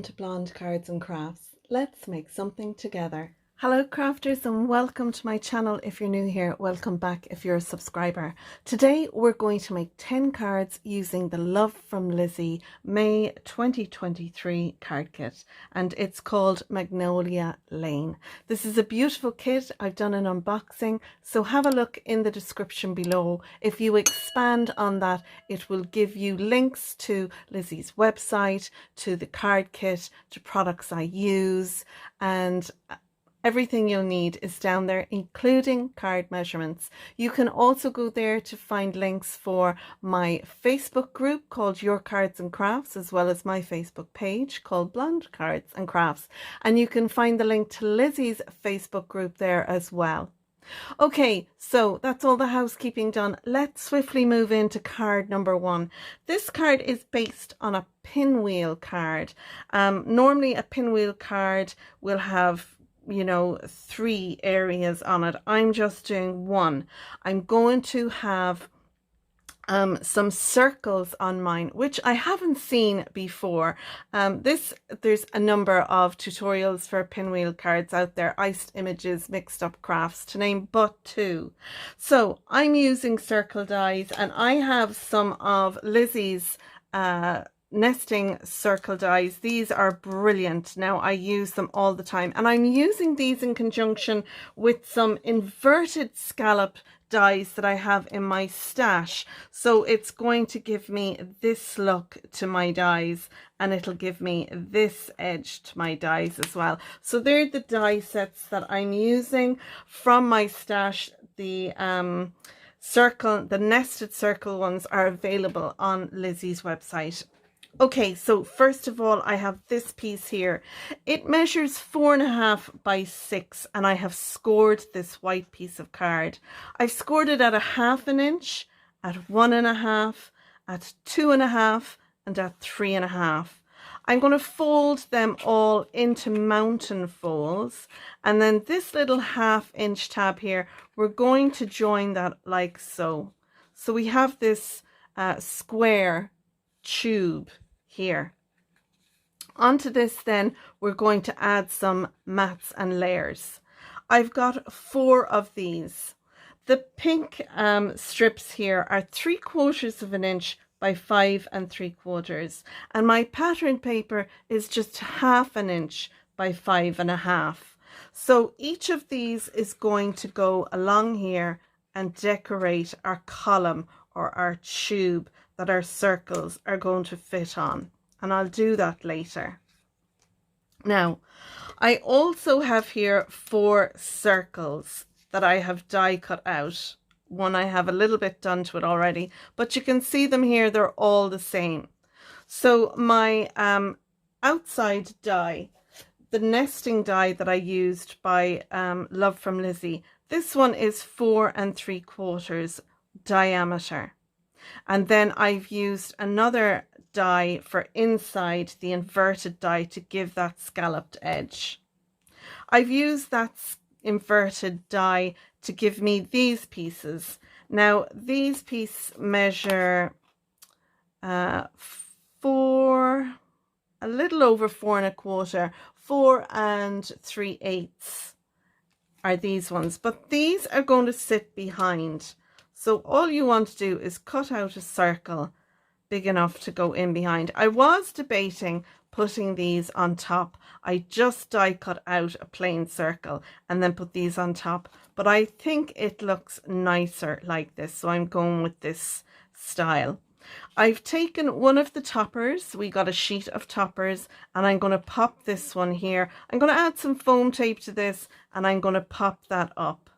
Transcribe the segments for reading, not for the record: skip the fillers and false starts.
to Blonde Cards and Crafts. Let's make something together. Hello crafters and welcome to my channel. If you're new here, welcome back if you're a subscriber. Today we're going to make 10 cards using the Love from Lizi May 2023 card kit, and it's called Magnolia Lane. This is a beautiful kit. I've done an unboxing, so have a look in the description below. If you expand on that, it will give you links to Lizi's website, to the card kit, to products I use, and everything you'll need is down there, including card measurements. You can also go there to find links for my Facebook group called Your Cards and Crafts, as well as my Facebook page called Blonde Cards and Crafts. And you can find the link to Lizi's Facebook group there as well. Okay, so that's all the housekeeping done. Let's swiftly move into card number 1. This card is based on a pinwheel card. Normally a pinwheel card will have 3 areas on it. I'm just doing 1. I'm going to have some circles on mine, which I haven't seen before. There's a number of tutorials for pinwheel cards out there, iced images, mixed up crafts, to name but 2. So I'm using circle dies, and I have some of Lizi's nesting circle dies. These are brilliant. Now I use them all the time, and I'm using these in conjunction with some inverted scallop dies that I have in my stash. So it's going to give me this look to my dies, and it'll give me this edge to my dies as well. So they're the die sets that I'm using from my stash. The nested circle ones are available on Lizi's website. Okay, so first of all, I have this piece here. It measures 4.5 by 6, and I have scored this white piece of card. I've scored it at 1/2 inch, at 1.5, at 2.5, and at 3.5. I'm going to fold them all into mountain folds, and then this little 1/2 inch tab here, we're going to join that like so. So we have this square tube here. Onto this then we're going to add some mats and layers. I've got 4 of these. The pink strips here are 3/4 inch by 5 3/4, and my pattern paper is just 1/2 inch by 5.5. So each of these is going to go along here and decorate our column or our tube that our circles are going to fit on, and I'll do that later. Now I also have here 4 circles that I have die cut out. One I have a little bit done to it already, but you can see them here, they're all the same. So my outside die, the nesting die that I used by Love from Lizi, this one is 4 3/4 diameter. And then I've used another die for inside, the inverted die, to give that scalloped edge. I've used that inverted die to give me these pieces. Now these pieces measure a little over 4 1/4, 4 3/8 are these ones, but these are going to sit behind. So all you want to do is cut out a circle big enough to go in behind. I was debating putting these on top. I just die cut out a plain circle and then put these on top, but I think it looks nicer like this, so I'm going with this style. I've taken one of the toppers. We got a sheet of toppers, and I'm going to pop this one here. I'm going to add some foam tape to this, and I'm going to pop that up.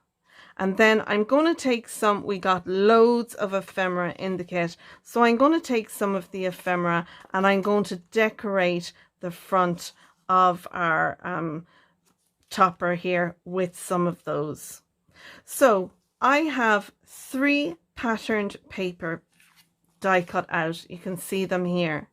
And then I'm going to take some, we got loads of ephemera in the kit, so I'm going to take some of the ephemera and I'm going to decorate the front of our topper here with some of those. So I have 3 patterned paper die cut out. You can see them here.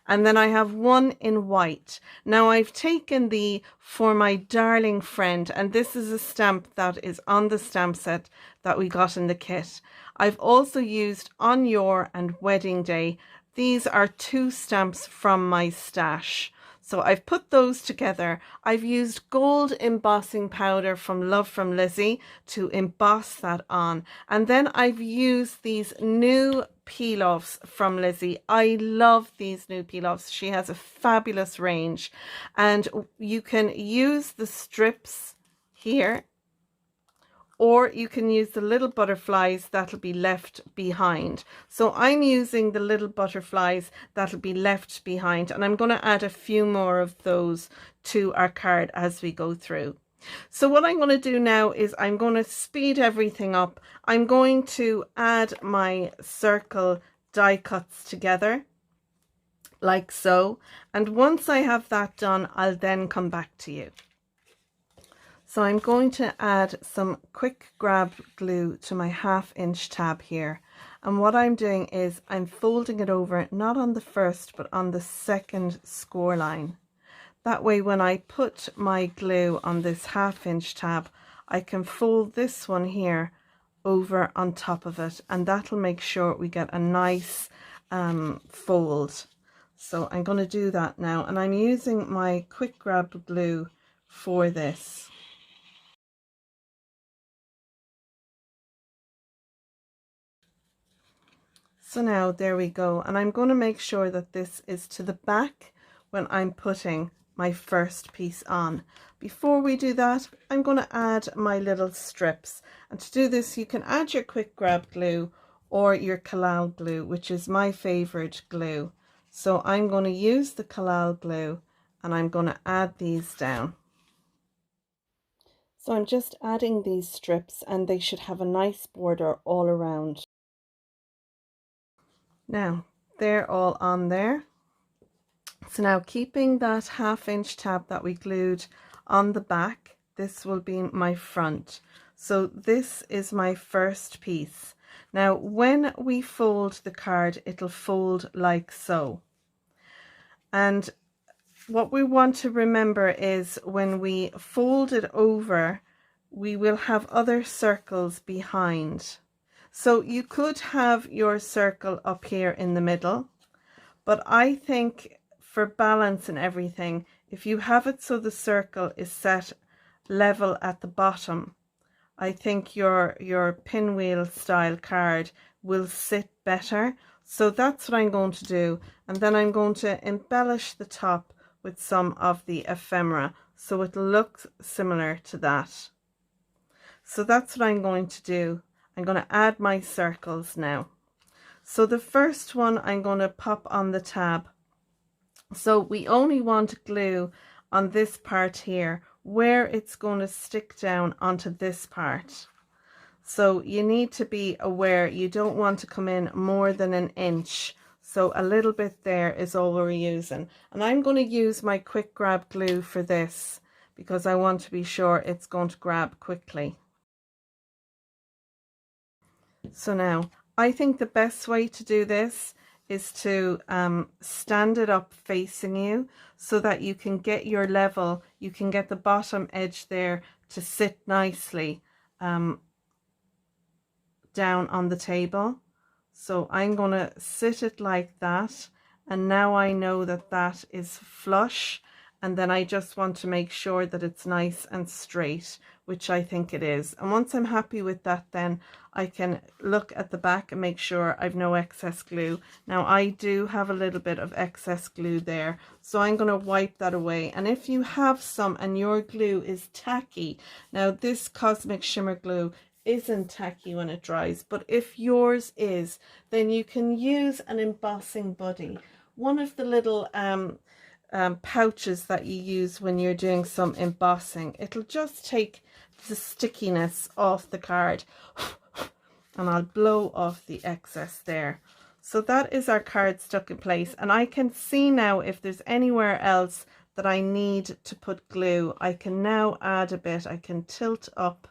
And then I have 1 in white. Now I've taken the For My Darling Friend, and this is a stamp that is on the stamp set that we got in the kit. I've also used On Your and Wedding Day. These are 2 stamps from my stash. So I've put those together. I've used gold embossing powder from Love from Lizi to emboss that on. And then I've used these new peel-offs from Lizi. I love these new peel-offs. She has a fabulous range. And you can use the strips here, or you can use the little butterflies that'll be left behind. So I'm using the little butterflies that'll be left behind, and I'm going to add a few more of those to our card as we go through. So what I'm going to do now is I'm going to speed everything up. I'm going to add my circle die cuts together like so, and once I have that done, I'll then come back to you. So I'm going to add some quick grab glue to my 1/2 inch tab here. And what I'm doing is I'm folding it over, not on the first, but on the second score line. That way, when I put my glue on this 1/2 inch tab, I can fold this one here over on top of it, and that'll make sure we get a nice fold. So I'm going to do that now, and I'm using my quick grab glue for this. So now there we go, and I'm going to make sure that this is to the back when I'm putting my first piece on. Before we do that, I'm going to add my little strips, and to do this you can add your quick grab glue or your collal glue, which is my favorite glue. So I'm going to use the collal glue and I'm going to add these down. So I'm just adding these strips, and they should have a nice border all around. Now they're all on there. So now, keeping that 1/2 inch tab that we glued on the back, this will be my front. So this is my first piece. Now when we fold the card, it'll fold like so. And what we want to remember is when we fold it over, we will have other circles behind. So you could have your circle up here in the middle, but I think for balance and everything, if you have it so the circle is set level at the bottom, I think your pinwheel style card will sit better. So that's what I'm going to do, and then I'm going to embellish the top with some of the ephemera so it looks similar to that. So that's what I'm going to do. I'm going to add my circles now. So the first one I'm going to pop on the tab. So we only want glue on this part here where it's going to stick down onto this part. So you need to be aware you don't want to come in more than 1 inch. So a little bit there is all we're using. And I'm going to use my quick grab glue for this because I want to be sure it's going to grab quickly. So now, I think the best way to do this is to stand it up facing you so that you can get your level, you can get the bottom edge there to sit nicely down on the table. So I'm going to sit it like that, and now I know that that is flush, and then I just want to make sure that it's nice and straight, which I think it is. And once I'm happy with that, then I can look at the back and make sure I've no excess glue. Now I do have a little bit of excess glue there, so I'm going to wipe that away. And if you have some and your glue is tacky, now this Cosmic Shimmer glue isn't tacky when it dries, but if yours is, then you can use an embossing buddy, one of the little pouches that you use when you're doing some embossing. It'll just take the stickiness off the card and I'll blow off the excess there. So that is our card stuck in place, and I can see now if there's anywhere else that I need to put glue. I can now add a bit. I can tilt up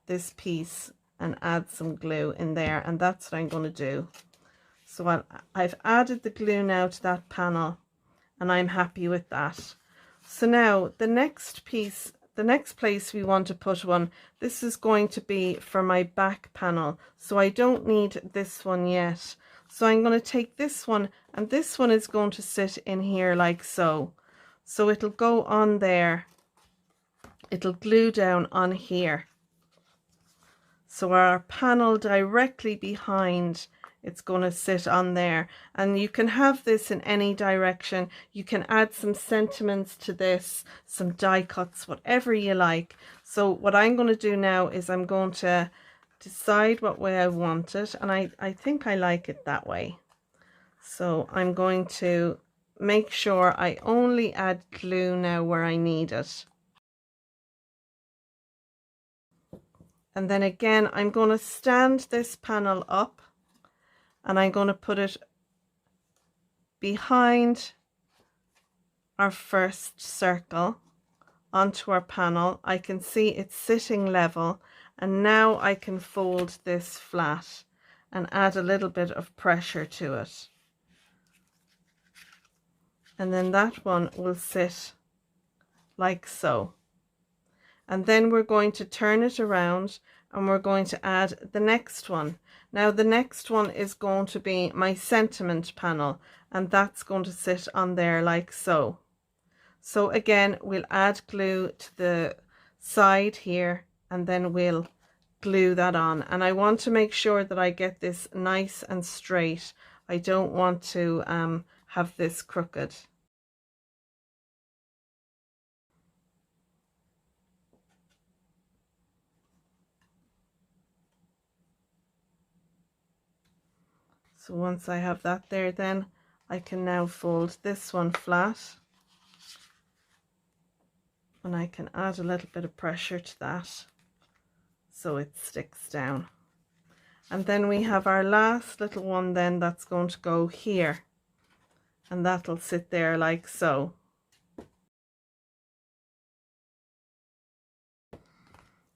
this piece and add some glue in there, and that's what I'm going to do. So I've added the glue now to that panel, and I'm happy with that. So now the next piece, the next place we want to put one, this is going to be for my back panel, so I don't need this one yet. So I'm going to take this one, and this one is going to sit in here like so. So it'll go on there. It'll glue down on here. So our panel directly behind, it's going to sit on there. And you can have this in any direction. You can add some sentiments to this, some die cuts, whatever you like. So what I'm going to do now is I'm going to decide what way I want it. And I think I like it that way. So I'm going to make sure I only add glue now where I need it. And then again, I'm going to stand this panel up and I'm going to put it behind our first circle onto our panel. I can see it's sitting level, and now I can fold this flat and add a little bit of pressure to it. And then that one will sit like so. And then we're going to turn it around and we're going to add the next one. Now the next one is going to be my sentiment panel, and that's going to sit on there like so. So again, we'll add glue to the side here and then we'll glue that on. And I want to make sure that I get this nice and straight. I don't want to have this crooked. So once I have that there, then I can now fold this one flat, and I can add a little bit of pressure to that so it sticks down. And then we have our last little one then that's going to go here, and that'll sit there like so.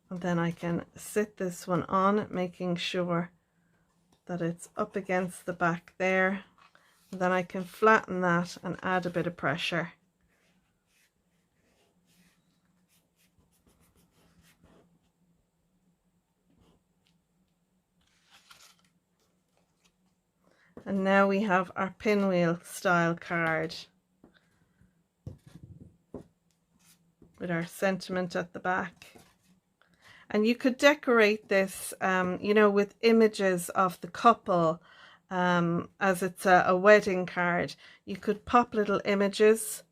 And then I can sit this one on, making sure that it's up against the back there. And then I can flatten that and add a bit of pressure. And now we have our pinwheel style card with our sentiment at the back. And you could decorate this, you know, with images of the couple, as it's a wedding card. You could pop little images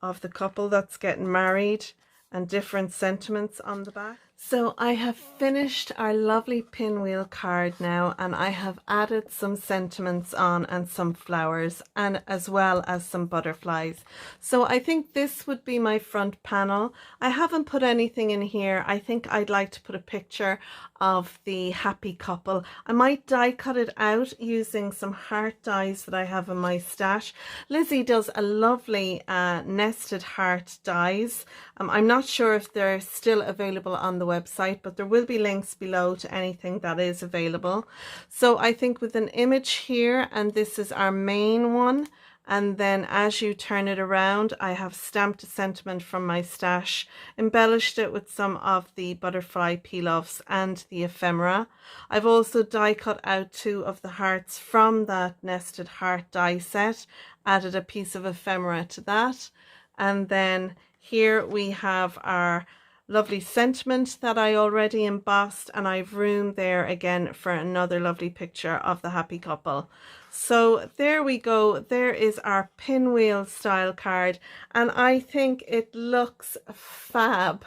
of the couple that's getting married and different sentiments on the back. So I have finished our lovely pinwheel card now, and I have added some sentiments on and some flowers, and as well as some butterflies. So I think this would be my front panel. I haven't put anything in here. I think I'd like to put a picture of the happy couple. I might die cut it out using some heart dies that I have in my stash. Lizi does a lovely nested heart dies. I'm not sure if they're still available on the website, but there will be links below to anything that is available. So I think with an image here, and this is our main one, and then as you turn it around, I have stamped a sentiment from my stash, embellished it with some of the butterfly peel-offs and the ephemera. I've also die cut out 2 of the hearts from that nested heart die set, added a piece of ephemera to that, and then here we have our lovely sentiment that I already embossed, and I've room there again for another lovely picture of the happy couple. So there we go. There is our pinwheel style card, and I think it looks fab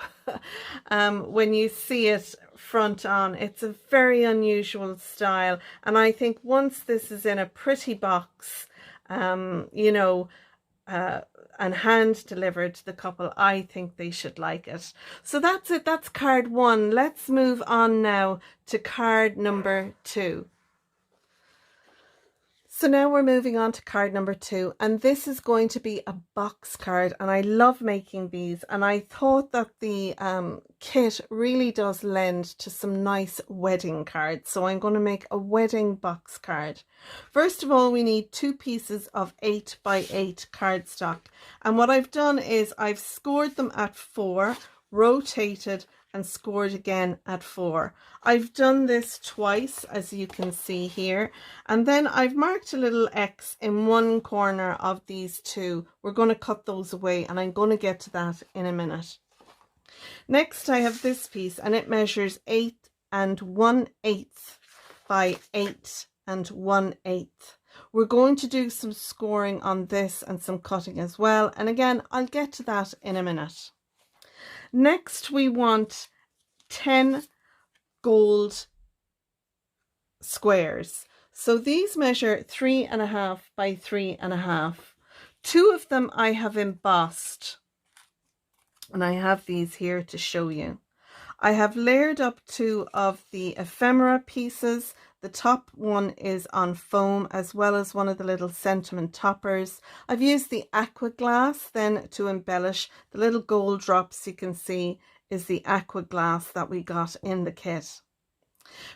when you see it front on. It's a very unusual style, and I think once this is in a pretty box, you know, and hand delivered to the couple, I think they should like it. So that's it. That's card 1. Let's move on now to card number 2. So now we're moving on to card number 2, and this is going to be a box card, and I love making these, and I thought that the kit really does lend to some nice wedding cards. So I'm going to make a wedding box card. First of all, we need 2 pieces of 8 by 8 cardstock, and what I've done is I've scored them at 4, rotated and scored again at 4. I've done this twice, as you can see here, and then I've marked a little X in one corner of these two. We're going to cut those away, and I'm going to get to that in a minute. Next, I have this piece, and it measures 8 1/8 by 8 1/8. We're going to do some scoring on this and some cutting as well, and again, I'll get to that in a minute. Next, we want 10 gold squares. So these measure 3.5 by 3.5. 2 of them I have embossed, and I have these here to show you. I have layered up 2 of the ephemera pieces. The top one is on foam, as well as one of the little sentiment toppers. I've used the aqua glass then to embellish. The little gold drops you can see is the aqua glass that we got in the kit.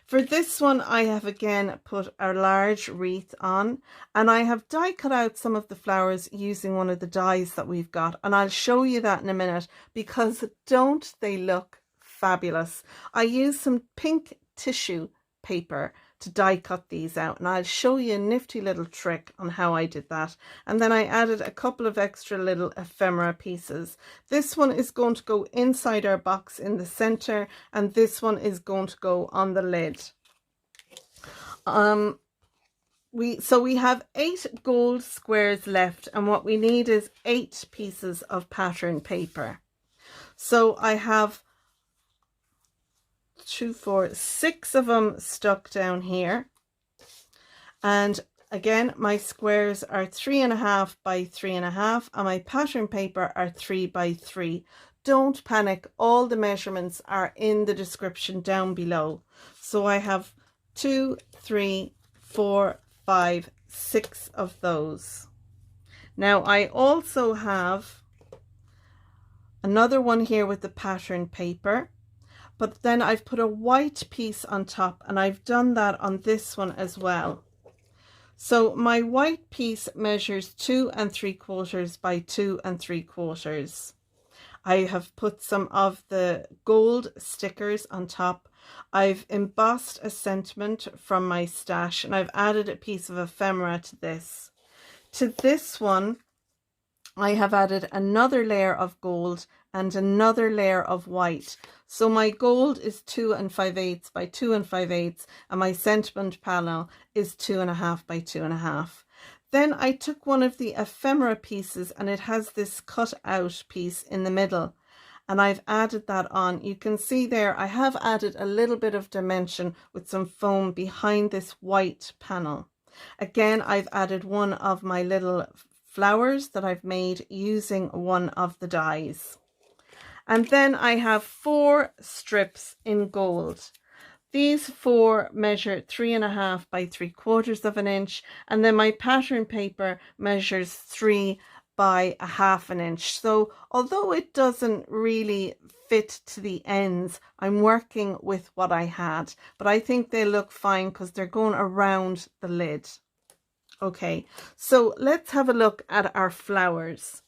For this one, I have again put a large wreath on, and I have die cut out some of the flowers using one of the dies that we've got, and I'll show you that in a minute, because don't they look fabulous? I used some pink tissue paper to die cut these out, and I'll show you a nifty little trick on how I did that. And then I added a couple of extra little ephemera pieces. This one is going to go inside our box in the center, and this one is going to go on the lid. We have 8 gold squares left, and what we need is 8 pieces of pattern paper. So I have 2, 4, 6 of them stuck down here, and again my squares are 3.5 by 3.5, and my pattern paper are 3 by 3. Don't panic, all the measurements are in the description down below. So I have 2, 3, 4, 5, 6 of those. Now I also have another one here with the pattern paper, but then I've put a white piece on top, and I've done that on this one as well. So my white piece measures 2 3/4 by 2 3/4. I have put some of the gold stickers on top. I've embossed a sentiment from my stash, and I've added a piece of ephemera to this. To this one, I have added another layer of gold and another layer of white. So my gold is 2 5/8 by 2 5/8, and my sentiment panel is 2.5 by 2.5. Then I took one of the ephemera pieces, and it has this cut out piece in the middle, and I've added that on. You can see there I have added a little bit of dimension with some foam behind this white panel. Again, I've added one of my little flowers that I've made using one of the dies. And then I have 4 strips in gold. These 4 measure 3.5 by 3/4 inch, and then my pattern paper measures 3 by 1/2 inch. So although it doesn't really fit to the ends, I'm working with what I had, but I think they look fine because they're going around the lid. Okay, so let's have a look at our flowers.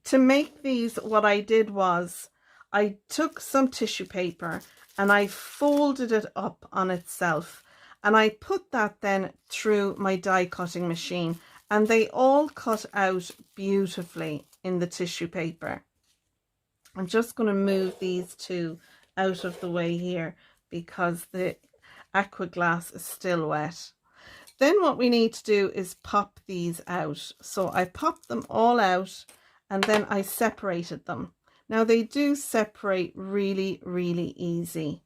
To make these, what I did was I took some tissue paper and I folded it up on itself, and I put that then through my die cutting machine, and they all cut out beautifully in the tissue paper. I'm just going to move these 2 out of the way here because the aqua glass is still wet. Then what we need to do is pop these out. So I popped them all out, and then I separated them. Now they do separate really, really easy.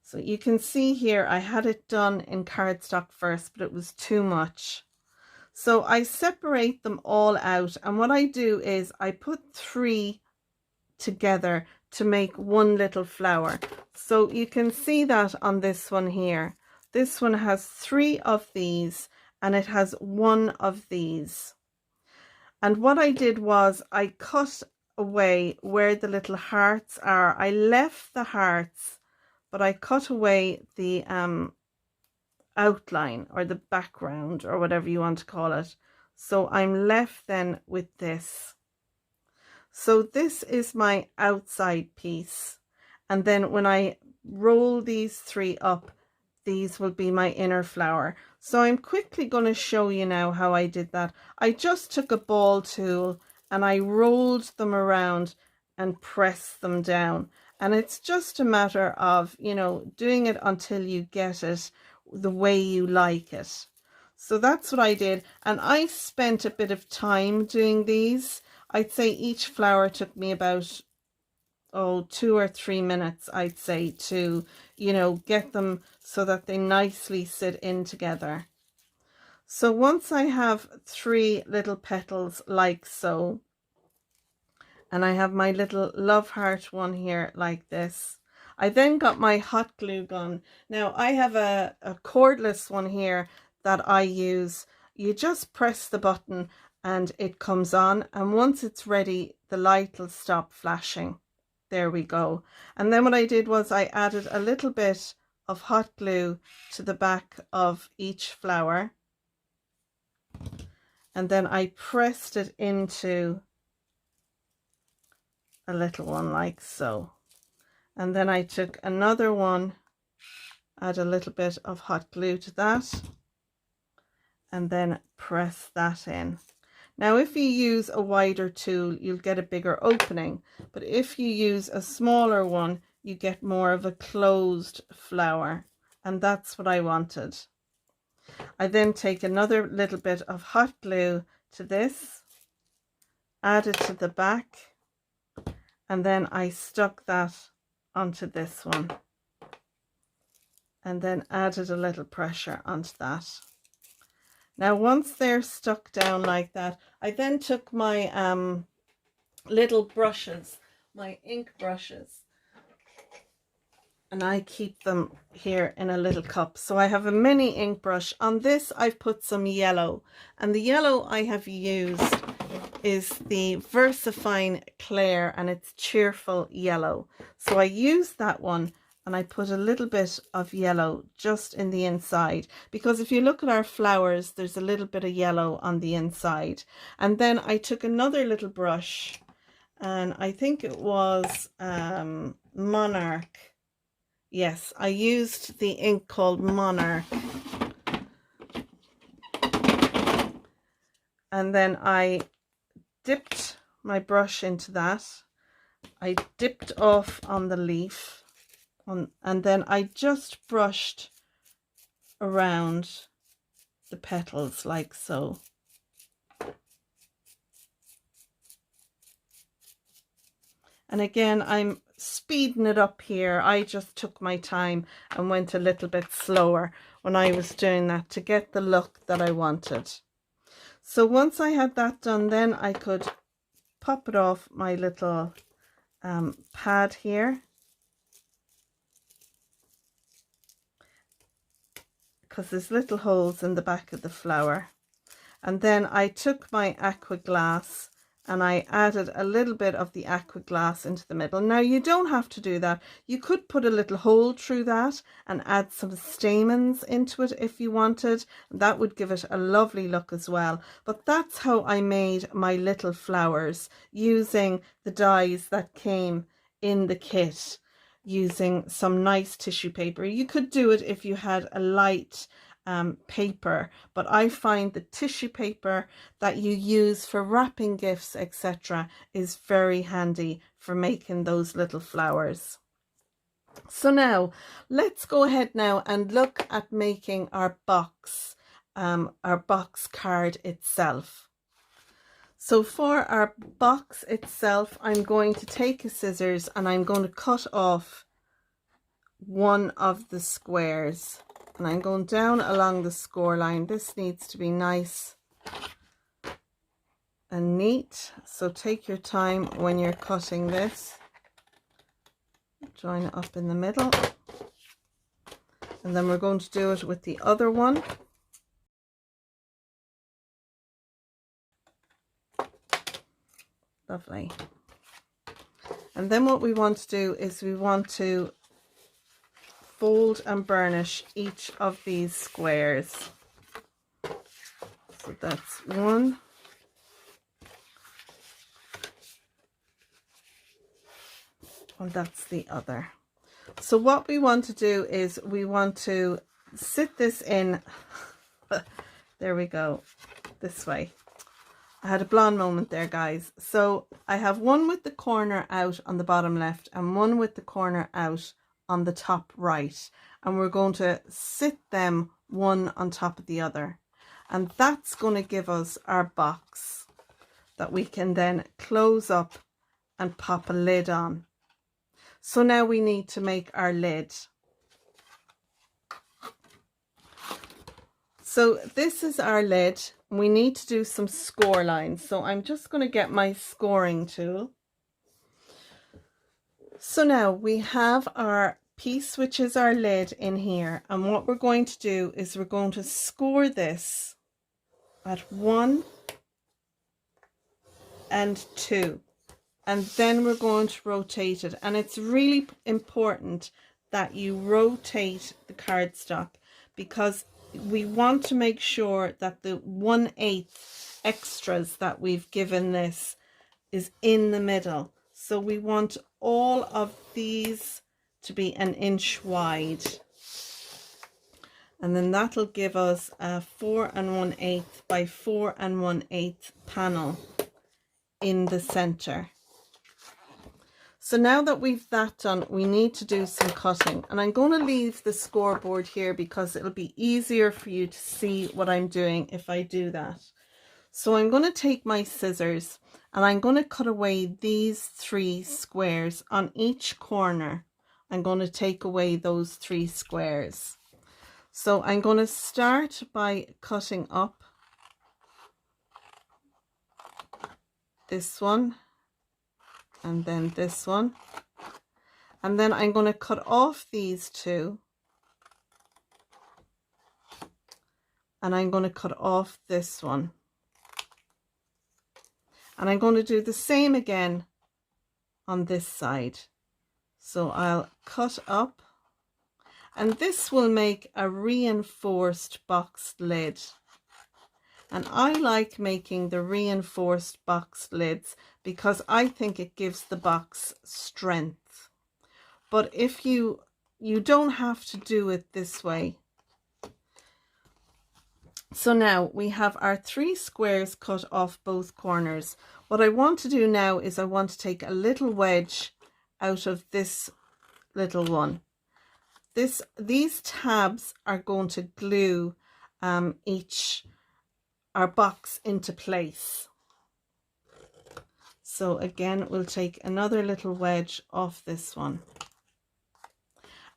So you can see here I had it done in cardstock first, but it was too much. So I separate them all out, and what I do is I put 3 together to make one little flower. So you can see that on this one here. This one has 3 of these, and it has 1 of these. And what I did was I cut away where the little hearts are. I left the hearts, but I cut away the outline or the background or whatever you want to call it. So I'm left then with this. So this is my outside piece. And then when I roll these 3 up, these will be my inner flower. So I'm quickly going to show you now how I did that. I just took a ball tool and I rolled them around and pressed them down. And it's just a matter of, you know, doing it until you get it the way you like it. So that's what I did. And I spent a bit of time doing these. I'd say each flower took me about 2 or 3 minutes, I'd say, to, you know, get them so that they nicely sit in together. So once I have 3 little petals like so, and I have my little love heart one here like this, I then got my hot glue gun. Now I have a cordless one here that I use. You just press the button and it comes on, and once it's ready the light will stop flashing. There we go. And then what I did was I added a little bit of hot glue to the back of each flower, and then I pressed it into a little one like so. And then I took another one, add a little bit of hot glue to that, and then press that in. Now if you use a wider tool you'll get a bigger opening, but if you use a smaller one you get more of a closed flower, and that's what I wanted. I then take another little bit of hot glue to this, add it to the back, and then I stuck that onto this one, and then added a little pressure onto that. Now once they're stuck down like that, I then took my little brushes, my ink brushes, and I keep them here in a little cup. So I have a mini ink brush. On this I've put some yellow, and the yellow I have used is the VersaFine Claire, and it's cheerful yellow. So I used that one and I put a little bit of yellow just in the inside, because if you look at our flowers there's a little bit of yellow on the inside. And then I took another little brush, and I think it was Monarch. Yes, I used the ink called Monarch, and then I dipped my brush into that. I dipped off on the leaf, and then I just brushed around the petals like so. And again, I'm speeding it up here. I just took my time and went a little bit slower when I was doing that to get the look that I wanted. So once I had that done, then I could pop it off my little pad here, because there's little holes in the back of the flower. And then I took my aqua glass and I added a little bit of the aqua glass into the middle. Now you don't have to do that. You could put a little hole through that and add some stamens into it if you wanted. That would give it a lovely look as well. But that's how I made my little flowers, using the dies that came in the kit, using some nice tissue paper. You could do it if you had a light paper, but I find the tissue paper that you use for wrapping gifts, etc., is very handy for making those little flowers. So now let's go ahead now and look at making our box card itself. So for our box itself, I'm going to take a scissors and I'm going to cut off one of the squares, and I'm going down along the score line. This needs to be nice and neat, so take your time when you're cutting this. Join it up in the middle, and then we're going to do it with the other one. Lovely. And then what we want to do is we want to fold and burnish each of these squares. So that's one, and that's the other. So what we want to do is we want to sit this in, there we go, this way. I had a blonde moment there, guys. So I have one with the corner out on the bottom left and one with the corner out on the top right. And we're going to sit them one on top of the other. And that's going to give us our box that we can then close up and pop a lid on. So now we need to make our lid. So this is our lid. We need to do some score lines. So I'm just going to get my scoring tool. So now we have our piece, which is our lid, in here. And what we're going to do is we're going to score this at 1 and 2. And then we're going to rotate it. And it's really important that you rotate the cardstock, because we want to make sure that the 1/8 extras that we've given this is in the middle. So we want all of these to be 1 inch wide. And then that'll give us a 4 1/8 by 4 1/8 panel in the center. So now that we've that done, we need to do some cutting. And I'm going to leave the scoreboard here because it'll be easier for you to see what I'm doing if I do that. So I'm going to take my scissors and I'm going to cut away these 3 squares on each corner. I'm going to take away those 3 squares. So I'm going to start by cutting up this one, and then this one, and then I'm going to cut off these 2, and I'm going to cut off this one, and I'm going to do the same again on this side. So I'll cut up, and this will make a reinforced boxed lid. And I like making the reinforced box lids because I think it gives the box strength. But if you don't have to do it this way. So now we have our 3 squares cut off both corners. What I want to do now is I want to take a little wedge out of this little one. These tabs are going to glue our box into place. So again, we'll take another little wedge off this one.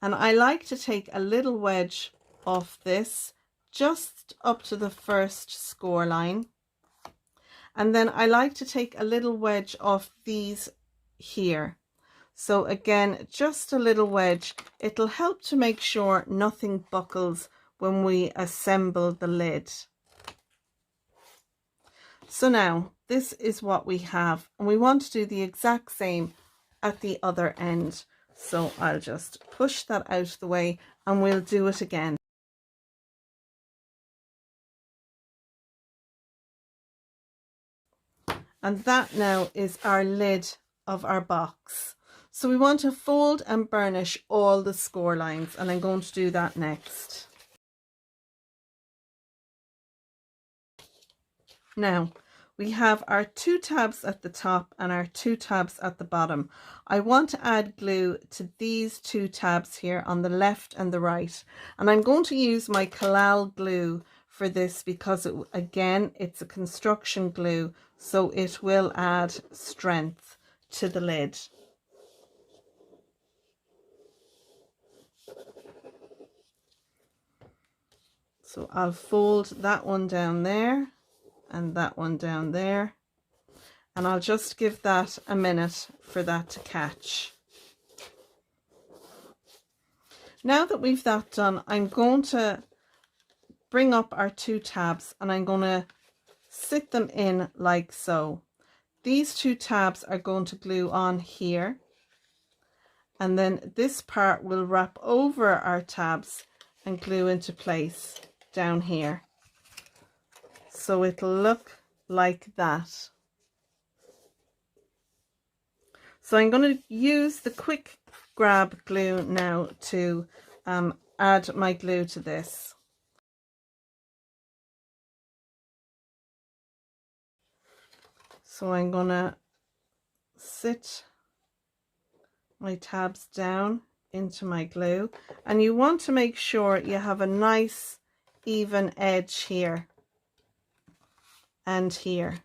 And I like to take a little wedge off this just up to the first score line. And then I like to take a little wedge off these here. So again, just a little wedge. It'll help to make sure nothing buckles when we assemble the lid. So now this is what we have, and we want to do the exact same at the other end. So I'll just push that out of the way and we'll do it again. And that now is our lid of our box. So we want to fold and burnish all the score lines, and I'm going to do that next. Now we have our 2 tabs at the top and our 2 tabs at the bottom. I want to add glue to these 2 tabs here on the left and the right, and I'm going to use my Collal glue for this because again it's a construction glue, so it will add strength to the lid. So I'll fold that one down there and that one down there, and I'll just give that a minute for that to catch. Now that we've that done, I'm going to bring up our 2 tabs and I'm going to sit them in like so. These 2 tabs are going to glue on here, and then this part will wrap over our tabs and glue into place down here. So it'll look like that. So I'm going to use the quick grab glue now to add my glue to this. So I'm gonna sit my tabs down into my glue, and you want to make sure you have a nice even edge here and here.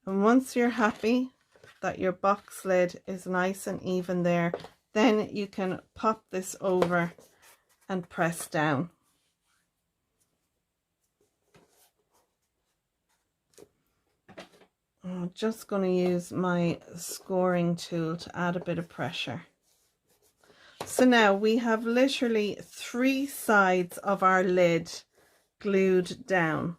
And once you're happy that your box lid is nice and even there, then you can pop this over and press down. I'm just going to use my scoring tool to add a bit of pressure. So now we have literally 3 sides of our lid glued down.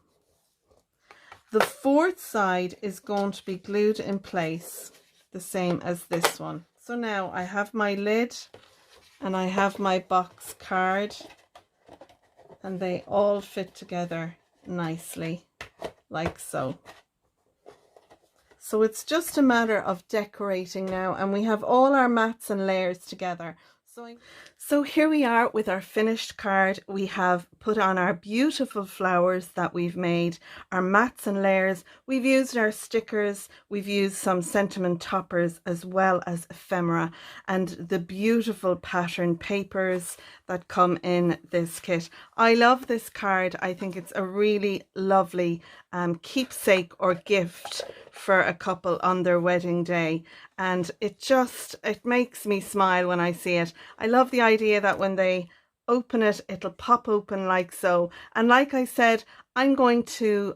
The 4th side is going to be glued in place the same as this one. So now I have my lid and I have my box card, and they all fit together nicely like so. So it's just a matter of decorating now, and we have all our mats and layers together. So here we are with our finished card. We have put on our beautiful flowers that we've made, our mats and layers. We've used our stickers, we've used some sentiment toppers as well as ephemera, and the beautiful pattern papers that come in this kit. I love this card. I think it's a really lovely keepsake or gift for a couple on their wedding day, and it makes me smile when I see it. I love the idea that when they open it, it'll pop open like so. And like I said, I'm going to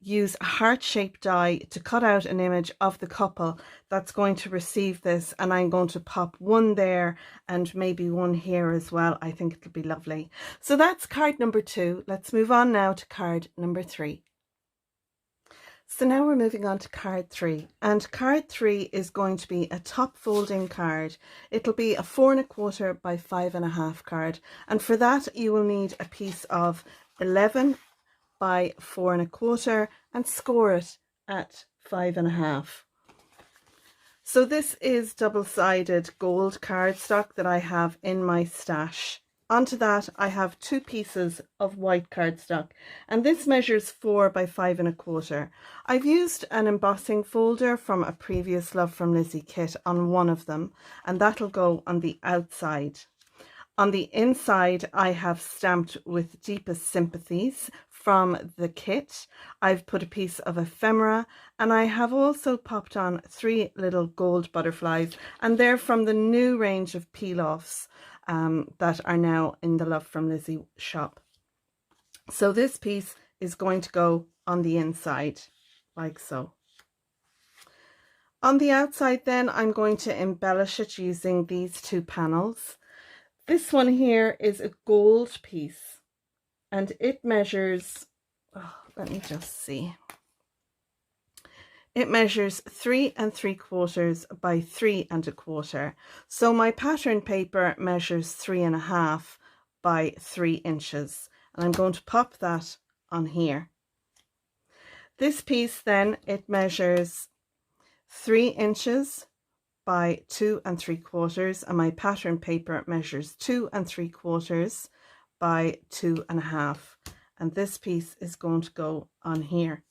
use a heart-shaped die to cut out an image of the couple that's going to receive this, and I'm going to pop one there and maybe one here as well. I think it'll be lovely. So that's card number 2. Let's move on now to card number 3. So now we're moving on to card 3, and card 3 is going to be a top folding card. It'll be a 4 1/4 by 5 1/2 card, and for that you will need a piece of 11 by 4 1/4 and score it at 5 1/2. So this is double-sided gold cardstock that I have in my stash. Onto that I have 2 pieces of white cardstock, and this measures 4 by 5 1/4. I've used an embossing folder from a previous Love from Lizi kit on one of them, and that'll go on the outside. On the inside I have stamped with deepest sympathies from the kit. I've put a piece of ephemera, and I have also popped on 3 little gold butterflies, and they're from the new range of peel-offs that are now in the Love from Lizi shop. So this piece is going to go on the inside like so. On the outside then I'm going to embellish it using these 2 panels. This one here is a gold piece, and it measures, let me just see. It measures 3 3/4 by 3 1/4. So my pattern paper measures 3 1/2 by 3 inches. And I'm going to pop that on here. This piece then, it measures 3 inches by 2 3/4, and my pattern paper measures 2 3/4 by 2 1/2. And this piece is going to go on here.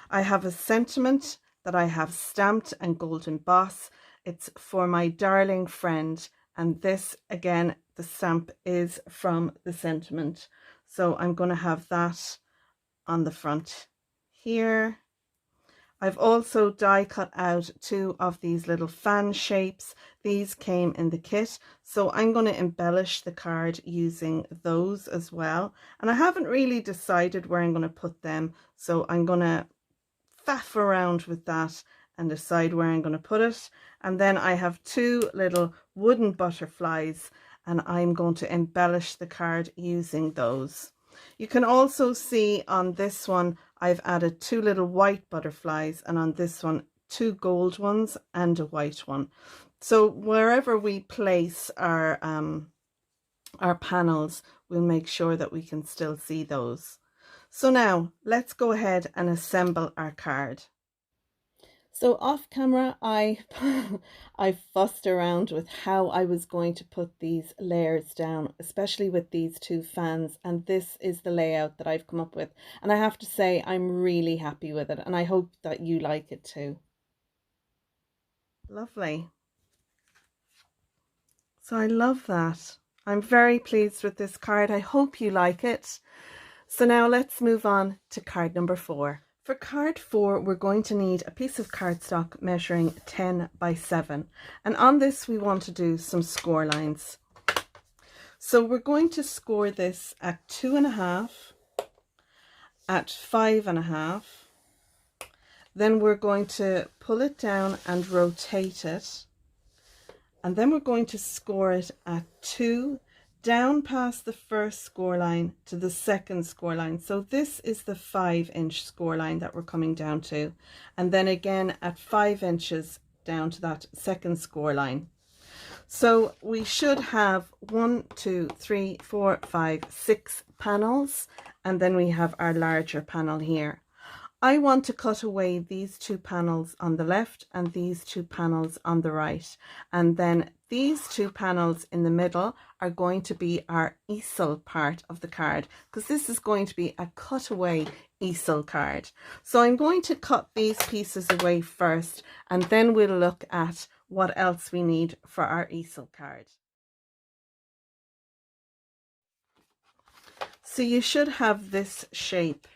I have a sentiment that I have stamped and gold emboss. It's for my darling friend, and this again, the stamp is from the sentiment. So I'm going to have that on the front here. I've also die cut out 2 of these little fan shapes. These came in the kit, so I'm going to embellish the card using those as well. And I haven't really decided where I'm going to put them, so I'm going to faff around with that and decide where I'm going to put it. And then I have 2 little wooden butterflies, and I'm going to embellish the card using those. You can also see on this one I've added 2 little white butterflies, and on this one 2 gold ones and a white one. So wherever we place our panels, we'll make sure that we can still see those. So now let's go ahead and assemble our card. So off camera, I fussed around with how I was going to put these layers down, especially with these two fans, and this is the layout that I've come up with. And I have to say, I'm really happy with it, and I hope that you like it too. Lovely. So I love that. I'm very pleased with this card. I hope you like it. So now let's move on to card number 4. For card 4, we're going to need a piece of cardstock measuring 10 by 7. And on this, we want to do some score lines. So we're going to score this at 2.5, at 5.5. Then we're going to pull it down and rotate it. And then we're going to score it at 2, down past the first score line to the second score line. So this is the 5-inch score line that we're coming down to. And then again at 5 inches down to that second score line. So we should have 1, 2, 3, 4, 5, 6 panels. And then we have our larger panel here. I want to cut away these 2 panels on the left and these 2 panels on the right. And then these 2 panels in the middle are going to be our easel part of the card, because this is going to be a cutaway easel card. So I'm going to cut these pieces away first, and then we'll look at what else we need for our easel card. So you should have this shape.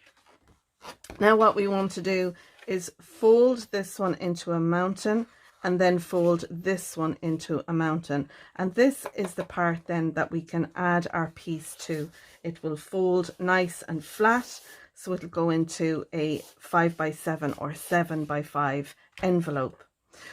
Now what we want to do is fold this one into a mountain and then fold this one into a mountain. And this is the part then that we can add our piece to. It will fold nice and flat, so it'll go into a 5 by 7 or 7 by 5 envelope.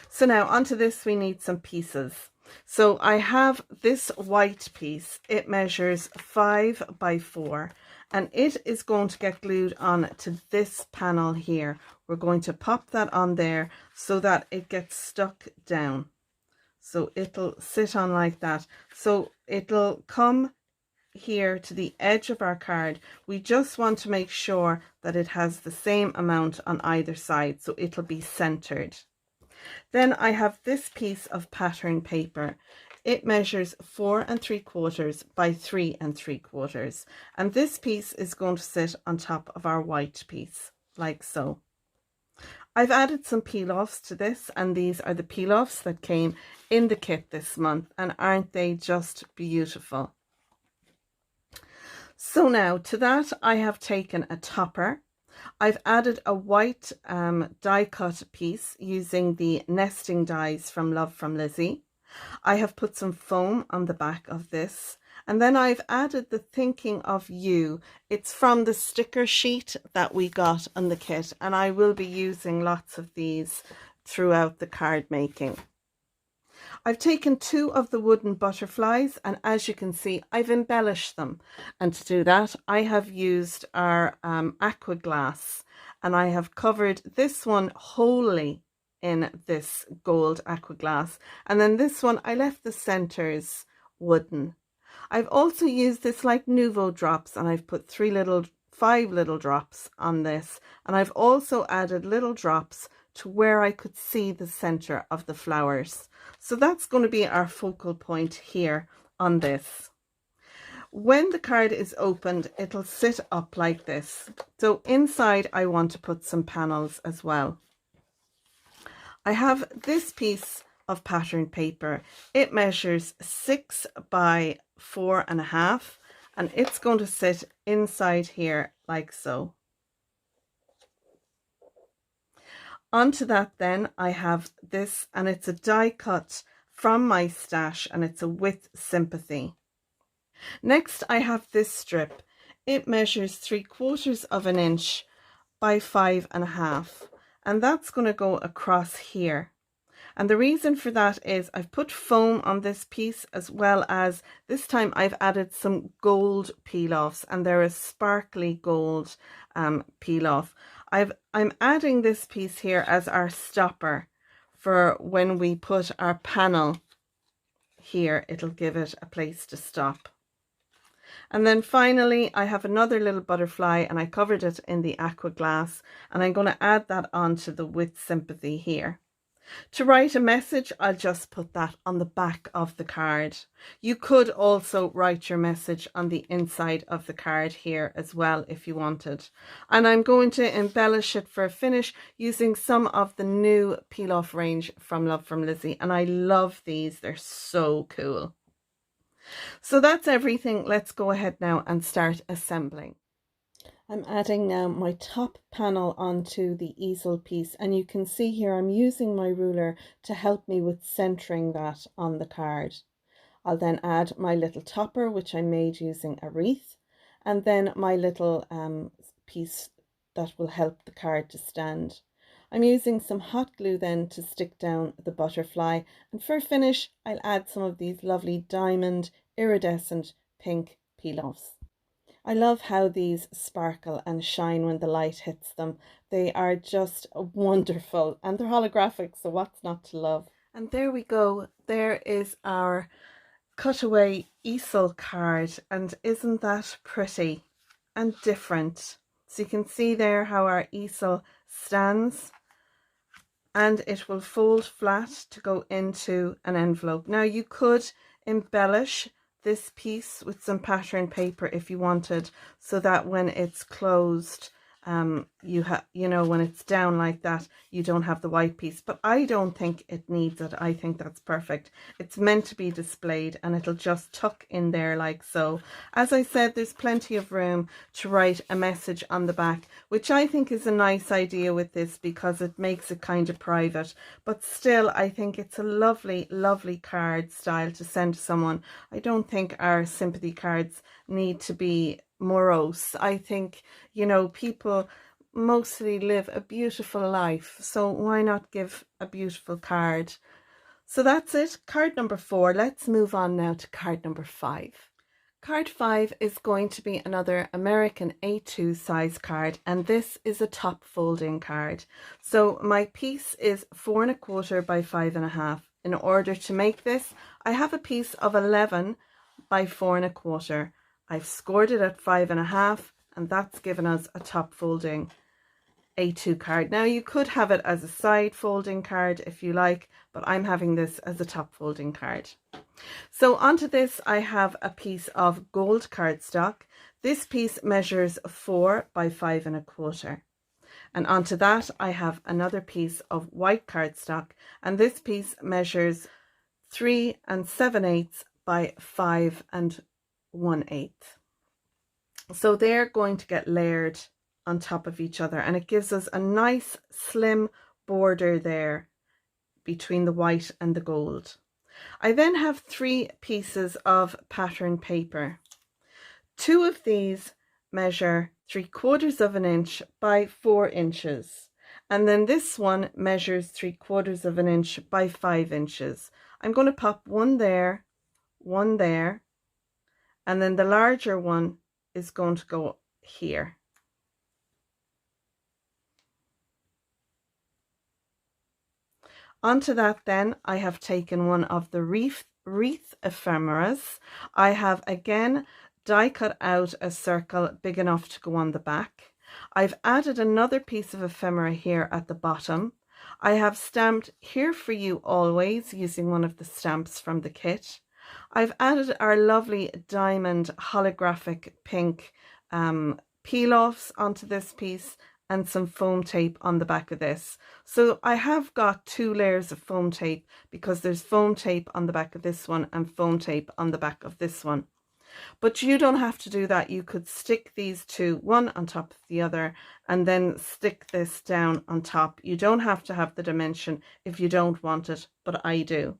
So now onto this, we need some pieces. So I have this white piece. It measures 5 by 4. And it is going to get glued on to this panel here. We're going to pop that on there so that it gets stuck down. So it'll sit on like that. So it'll come here to the edge of our card. We just want to make sure that it has the same amount on either side, so it'll be centered. Then I have this piece of pattern paper. It measures 4 3/4 by 3 3/4, and this piece is going to sit on top of our white piece, like so. I've added some peel-offs to this, and these are the peel-offs that came in the kit this month, and aren't they just beautiful? So now to that, I have taken a topper. I've added a white die cut piece using the nesting dies from Love from Lizi. I have put some foam on the back of this, and then I've added the Thinking of You. It's from the sticker sheet that we got on the kit, and I will be using lots of these throughout the card making. I've taken 2 of the wooden butterflies, and as you can see, I've embellished them. And to do that, I have used our aqua glass, and I have covered this one wholly in this gold aqua glass, and then this one I left the centers wooden. I've also used this like Nuvo drops, and I've put 5 little drops on this, and I've also added little drops to where I could see the center of the flowers. So that's going to be our focal point here on this. When the card is opened, it'll sit up like this. So inside I want to put some panels as well. I have this piece of pattern paper. It measures 6 by 4.5, and it's going to sit inside here like so. Onto that then I have this, and it's a die cut from my stash, and it's a With Sympathy. Next I have this strip. It measures 3/4 of an inch by 5.5, and that's going to go across here. And the reason for that is I've put foam on this piece, as well as this time I've added some gold peel-offs, and they're a sparkly gold peel-off. I'm adding this piece here as our stopper for when we put our panel here. It'll give it a place to stop. And then finally, I have another little butterfly and I covered it in the aqua glass, and I'm going to add that onto the with sympathy here. To write a message, I'll just put that on the back of the card. You could also write your message on the inside of the card here as well if you wanted. And I'm going to embellish it for a finish using some of the new peel off range from Love from Lizi. And I love these, they're so cool. So that's everything. Let's go ahead now and start assembling. I'm adding now my top panel onto the easel piece, and you can see here I'm using my ruler to help me with centering that on the card. I'll then add my little topper, which I made using a wreath, and then my little piece that will help the card to stand. I'm using some hot glue then to stick down the butterfly, and for a finish I'll add some of these lovely diamond iridescent pink peel-offs. I love how these sparkle and shine when the light hits them. They are just wonderful, and they're holographic, so what's not to love? And there we go. There is our cutaway easel card, and isn't that pretty and different? So you can see there how our easel stands, and it will fold flat to go into an envelope. Now you could embellish this piece with some pattern paper if you wanted, so that when it's closed, you know, when it's down like that, you don't have the white piece. But I don't think it needs it. I think that's perfect. It's meant to be displayed, and it'll just tuck in there like so. As I said, there's plenty of room to write a message on the back, which I think is a nice idea with this because it makes it kind of private. But still, I think it's a lovely, lovely card style to send to someone. I don't think our sympathy cards need to be morose. I think, you know, people mostly live a beautiful life, so why not give a beautiful card? So that's it, card number 4. Let's move on now to card number 5. Card 5 is going to be another American A2 size card, and this is a top folding card. So my piece is 4 1/4 by 5 1/2. In order to make this, I have a piece of 11 by 4 1/4. I've scored it at 5 1/2, and that's given us a top folding A2 card. Now you could have it as a side folding card if you like, but I'm having this as a top folding card. So onto this I have a piece of gold cardstock. This piece measures 4 by 5 1/4. And onto that I have another piece of white cardstock, and this piece measures 3 7/8 by 5 1/8. So they're going to get layered on top of each other, and it gives us a nice slim border there between the white and the gold. I then have 3 pieces of pattern paper. 2 of these measure 3/4 of an inch by 4 inches, and then this one measures 3/4 of an inch by 5 inches. I'm going to pop one there, and then the larger one is going to go here. Onto that then, I have taken one of the wreath ephemeras. I have again die cut out a circle big enough to go on the back. I've added another piece of ephemera here at the bottom. I have stamped "Here for You Always" using one of the stamps from the kit. I've added our lovely diamond holographic pink peel-offs onto this piece, and some foam tape on the back of this. So I have got 2 layers of foam tape because there's foam tape on the back of this one and foam tape on the back of this one. But you don't have to do that. You could stick these 2 one on top of the other and then stick this down on top. You don't have to have the dimension if you don't want it, but I do.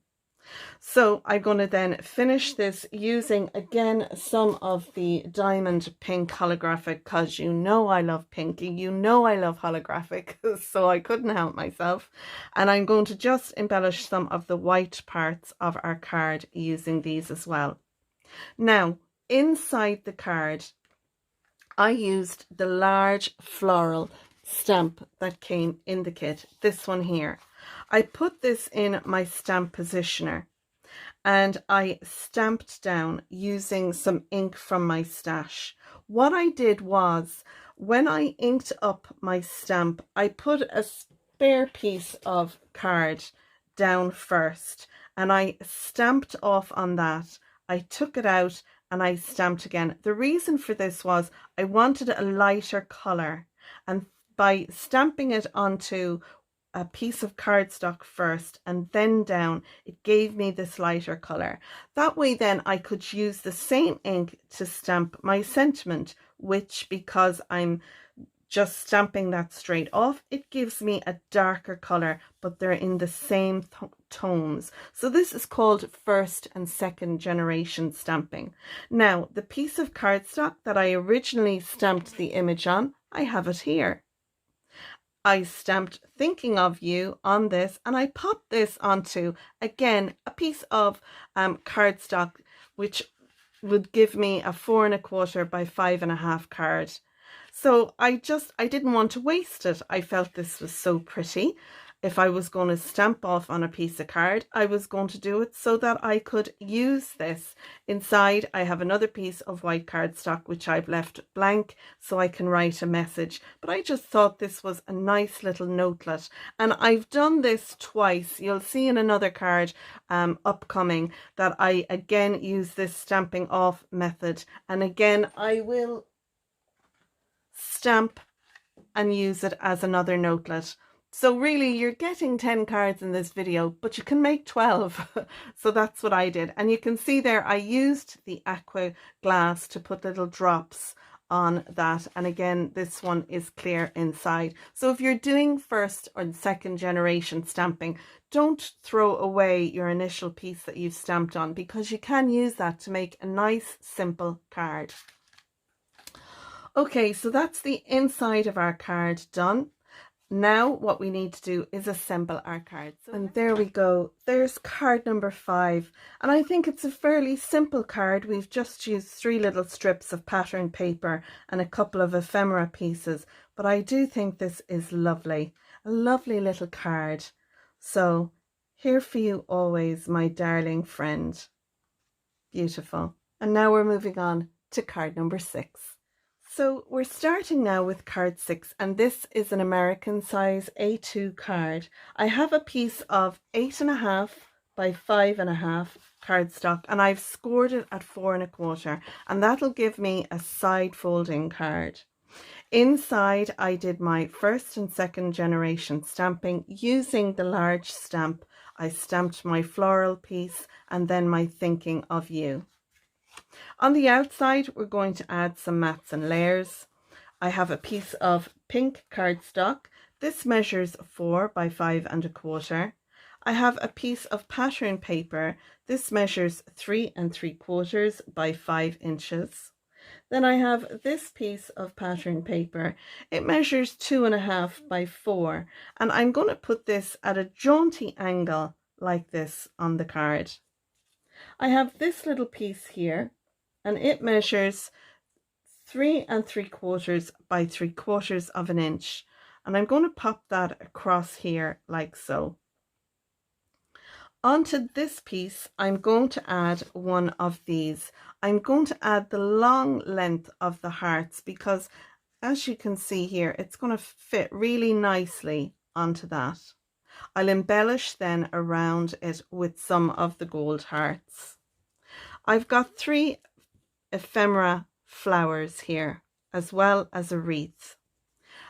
So I'm going to then finish this using again some of the diamond pink holographic, because you know I love pink, you know I love holographic, so I couldn't help myself. And I'm going to just embellish some of the white parts of our card using these as well. Now inside the card I used the large floral stamp that came in the kit, this one here. I put this in my stamp positioner, and I stamped down using some ink from my stash. What I did was, when I inked up my stamp, I put a spare piece of card down first and I stamped off on that. I took it out and I stamped again. The reason for this was I wanted a lighter colour, and by stamping it onto a piece of cardstock first and then down, it gave me this lighter colour. That way then I could use the same ink to stamp my sentiment, which, because I'm just stamping that straight off, it gives me a darker colour, but they're in the same tones. So this is called first and second generation stamping. Now, the piece of cardstock that I originally stamped the image on, I have it here. I stamped thinking of you on this, and I popped this onto, again, a piece of cardstock, which would give me a 4 1/4 by 5 1/2 card. So I didn't want to waste it. I felt this was so pretty. If I was going to stamp off on a piece of card, I was going to do it so that I could use this. Inside, I have another piece of white cardstock, which I've left blank so I can write a message. But I just thought this was a nice little notelet. And I've done this twice. You'll see in another card upcoming that I again use this stamping off method. And again, I will stamp and use it as another notelet. So really, you're getting 10 cards in this video, but you can make 12. So that's what I did. And you can see there, I used the aqua glass to put little drops on that. And again, this one is clear inside. So if you're doing first or second generation stamping, don't throw away your initial piece that you've stamped on, because you can use that to make a nice, simple card. Okay, so that's the inside of our card done. Now what we need to do is assemble our cards. And there we go. There's card number 5. And I think it's a fairly simple card. We've just used 3 little strips of pattern paper and a couple of ephemera pieces. But I do think this is lovely. A lovely little card. So, here for you always, my darling friend. Beautiful. And now we're moving on to card number 6. So we're starting now with card 6, and this is an American size A2 card. I have a piece of 8 1/2 by 5 1/2 cardstock, and I've scored it at 4 1/4, and that'll give me a side folding card. Inside, I did my first and second generation stamping using the large stamp. I stamped my floral piece and then my thinking of you. On the outside, we're going to add some mats and layers. I have a piece of pink cardstock. This measures 4 by 5 1/4. I have a piece of pattern paper. This measures 3 3/4 by 5 inches. Then I have this piece of pattern paper. It measures 2 1/2 by 4. And I'm going to put this at a jaunty angle like this on the card. I have this little piece here, and it measures 3 3/4 by 3/4 of an inch. And I'm going to pop that across here like so. Onto this piece, I'm going to add one of these. I'm going to add the long length of the hearts, because as you can see here, it's going to fit really nicely onto that. I'll embellish then around it with some of the gold hearts. I've got 3 ephemera flowers here, as well as a wreath.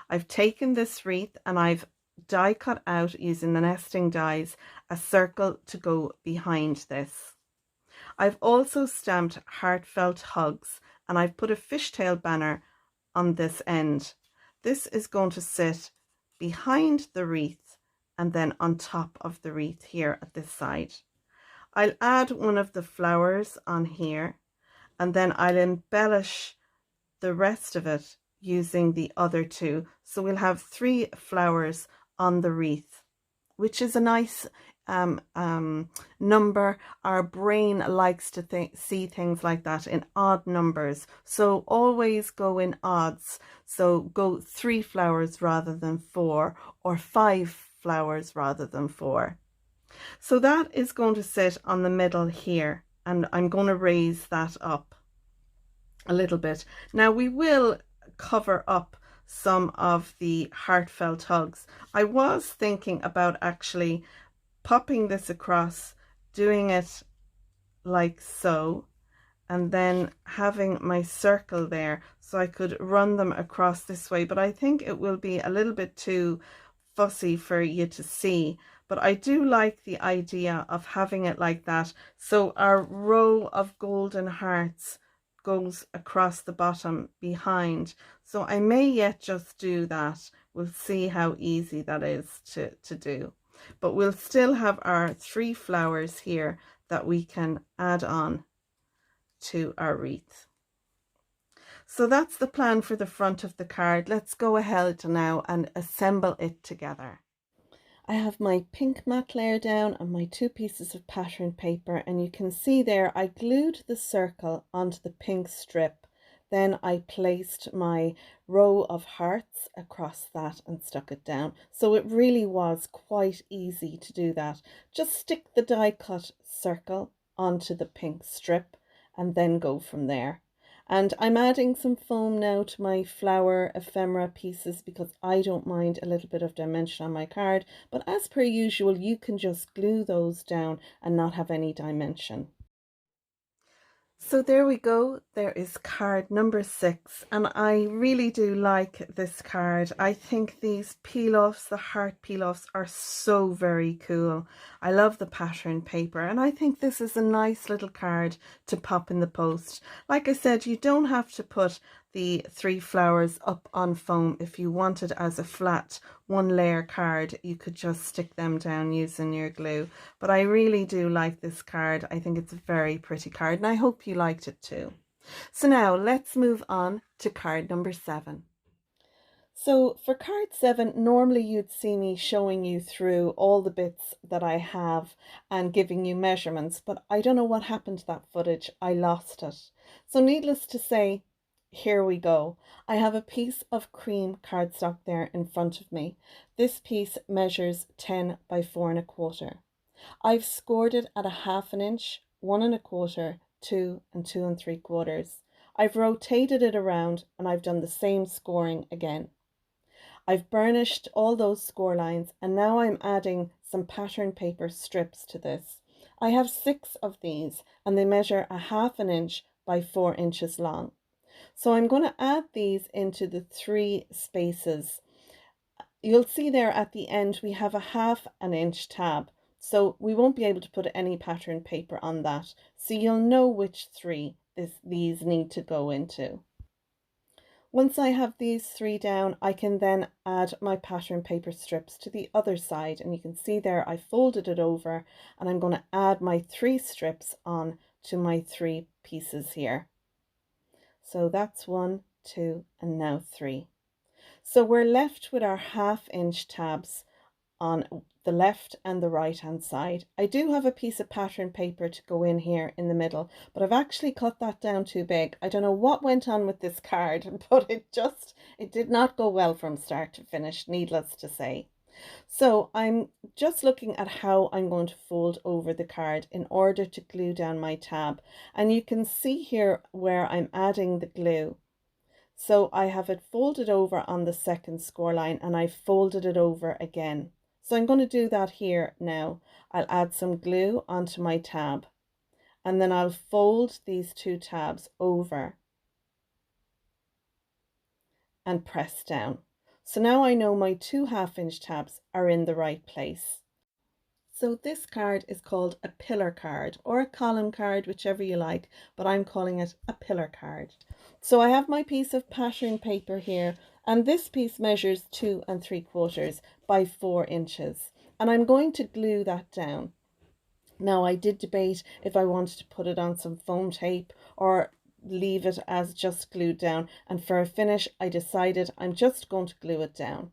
I've taken this wreath and I've die cut out, using the nesting dies, a circle to go behind this. I've also stamped heartfelt hugs, and I've put a fishtail banner on this end. This is going to sit behind the wreath and then on top of the wreath here at this side. I'll add one of the flowers on here, and then I'll embellish the rest of it using the other 2. So we'll have 3 flowers on the wreath, which is a nice number. Our brain likes to see things like that in odd numbers. So always go in odds. So go 3 flowers rather than 4, or 5 flowers rather than 4. So that is going to sit on the middle here, and I'm going to raise that up a little bit. Now we will cover up some of the heartfelt hugs. I was thinking about actually popping this across, doing it like so, and then having my circle there so I could run them across this way, but I think it will be a little bit too fussy for you to see. But I do like the idea of having it like that, so our row of golden hearts goes across the bottom behind. So I may yet just do that. We'll see how easy that is to do, but we'll still have our 3 flowers here that we can add on to our wreath. So that's the plan for the front of the card. Let's go ahead now and assemble it together. I have my pink matte layer down and my 2 pieces of pattern paper, and you can see there I glued the circle onto the pink strip. Then I placed my row of hearts across that and stuck it down. So it really was quite easy to do that. Just stick the die cut circle onto the pink strip and then go from there. And I'm adding some foam now to my flower ephemera pieces because I don't mind a little bit of dimension on my card, but as per usual you can just glue those down and not have any dimension. So there we go, there is card number 6, and I really do like this card. I think these peel-offs, the heart peel-offs, are so very cool. I love the pattern paper, and I think this is a nice little card to pop in the post. Like I said, you don't have to put the 3 flowers up on foam. If you want it as a flat 1 layer card, you could just stick them down using your glue. But I really do like this card. I think it's a very pretty card, and I hope you liked it too. So now let's move on to card number 7. So for card 7, normally you'd see me showing you through all the bits that I have and giving you measurements, but I don't know what happened to that footage. I lost it. So needless to say, here we go. I have a piece of cream cardstock there in front of me. This piece measures 10 by 4¼ inches. I've scored it at a 1/2 inch, 1¼ inch, 2 and 2¾ inches. I've rotated it around and I've done the same scoring again. I've burnished all those score lines, and now I'm adding some pattern paper strips to this. I have 6 of these and they measure a 1/2 inch by 4 inches long. So I'm going to add these into the 3 spaces. You'll see there at the end we have a 1/2 inch tab, so we won't be able to put any pattern paper on that. So you'll know which 3 these need to go into. Once I have these 3 down, I can then add my pattern paper strips to the other side, and you can see there I folded it over, and I'm going to add my 3 strips on to my 3 pieces here. So that's 1, 2, and now 3. So we're left with our 1/2 inch tabs on the left and the right hand side. I do have a piece of pattern paper to go in here in the middle, but I've actually cut that down too big. I don't know what went on with this card, but it did not go well from start to finish, needless to say. So I'm just looking at how I'm going to fold over the card in order to glue down my tab. And you can see here where I'm adding the glue. So I have it folded over on the second score line, and I folded it over again. So I'm going to do that here now. I'll add some glue onto my tab, and then I'll fold these 2 tabs over and press down. So now I know my 2 1/2 inch tabs are in the right place. So this card is called a pillar card or a column card, whichever you like, but I'm calling it a pillar card. So I have my piece of pattern paper here, and this piece measures 2 3/4 by 4 inches, and I'm going to glue that down. Now I did debate if I wanted to put it on some foam tape or leave it as just glued down, and for a finish I decided I'm just going to glue it down.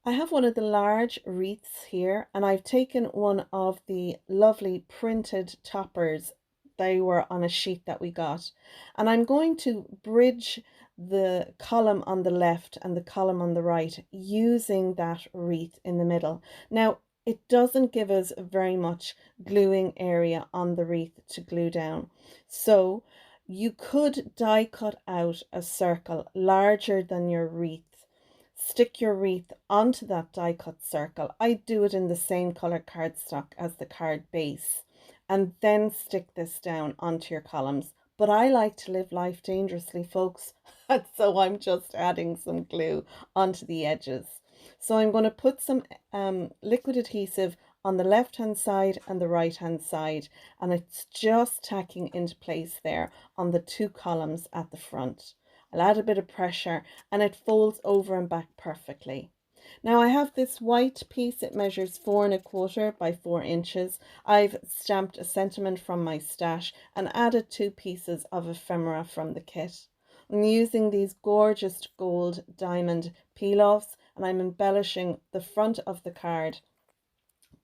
I have one of the large wreaths here, and I've taken one of the lovely printed toppers. They were on a sheet that we got, and I'm going to bridge the column on the left and the column on the right using that wreath in the middle. Now it doesn't give us very much gluing area on the wreath to glue down. So you could die cut out a circle larger than your wreath. Stick your wreath onto that die cut circle. I do it in the same color cardstock as the card base, and then stick this down onto your columns. But I like to live life dangerously, folks, and so I'm just adding some glue onto the edges. So I'm going to put some liquid adhesive on the left hand side and the right hand side, and it's just tacking into place there on the two columns at the front. I'll add a bit of pressure and it folds over and back perfectly. Now I have this white piece, it measures 4¼ by 4 inches. I've stamped a sentiment from my stash and added 2 pieces of ephemera from the kit. I'm using these gorgeous gold diamond peel-offs, and I'm embellishing the front of the card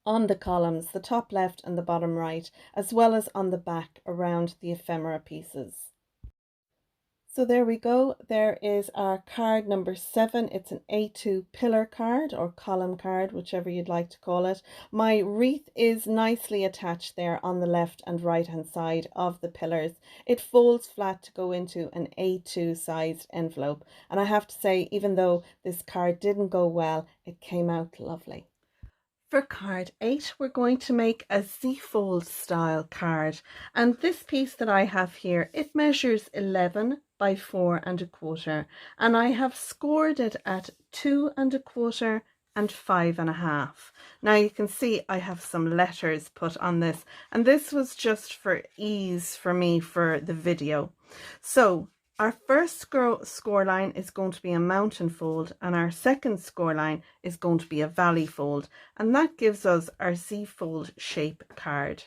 on the columns, the top left and the bottom right, as well as on the back around the ephemera pieces. So there we go. There is our card number 7. It's an A2 pillar card or column card, whichever you'd like to call it. My wreath is nicely attached there on the left and right hand side of the pillars. It folds flat to go into an A2 sized envelope. And I have to say, even though this card didn't go well, it came out lovely. For card 8, we're going to make a Z-fold style card, and this piece that I have here, it measures 11 by 4¼ and I have scored it at 2¼ and 5½. Now you can see I have some letters put on this, and this was just for ease for me for the video. So our first score line is going to be a mountain fold, and our second score line is going to be a valley fold, and that gives us our Z-fold shape card.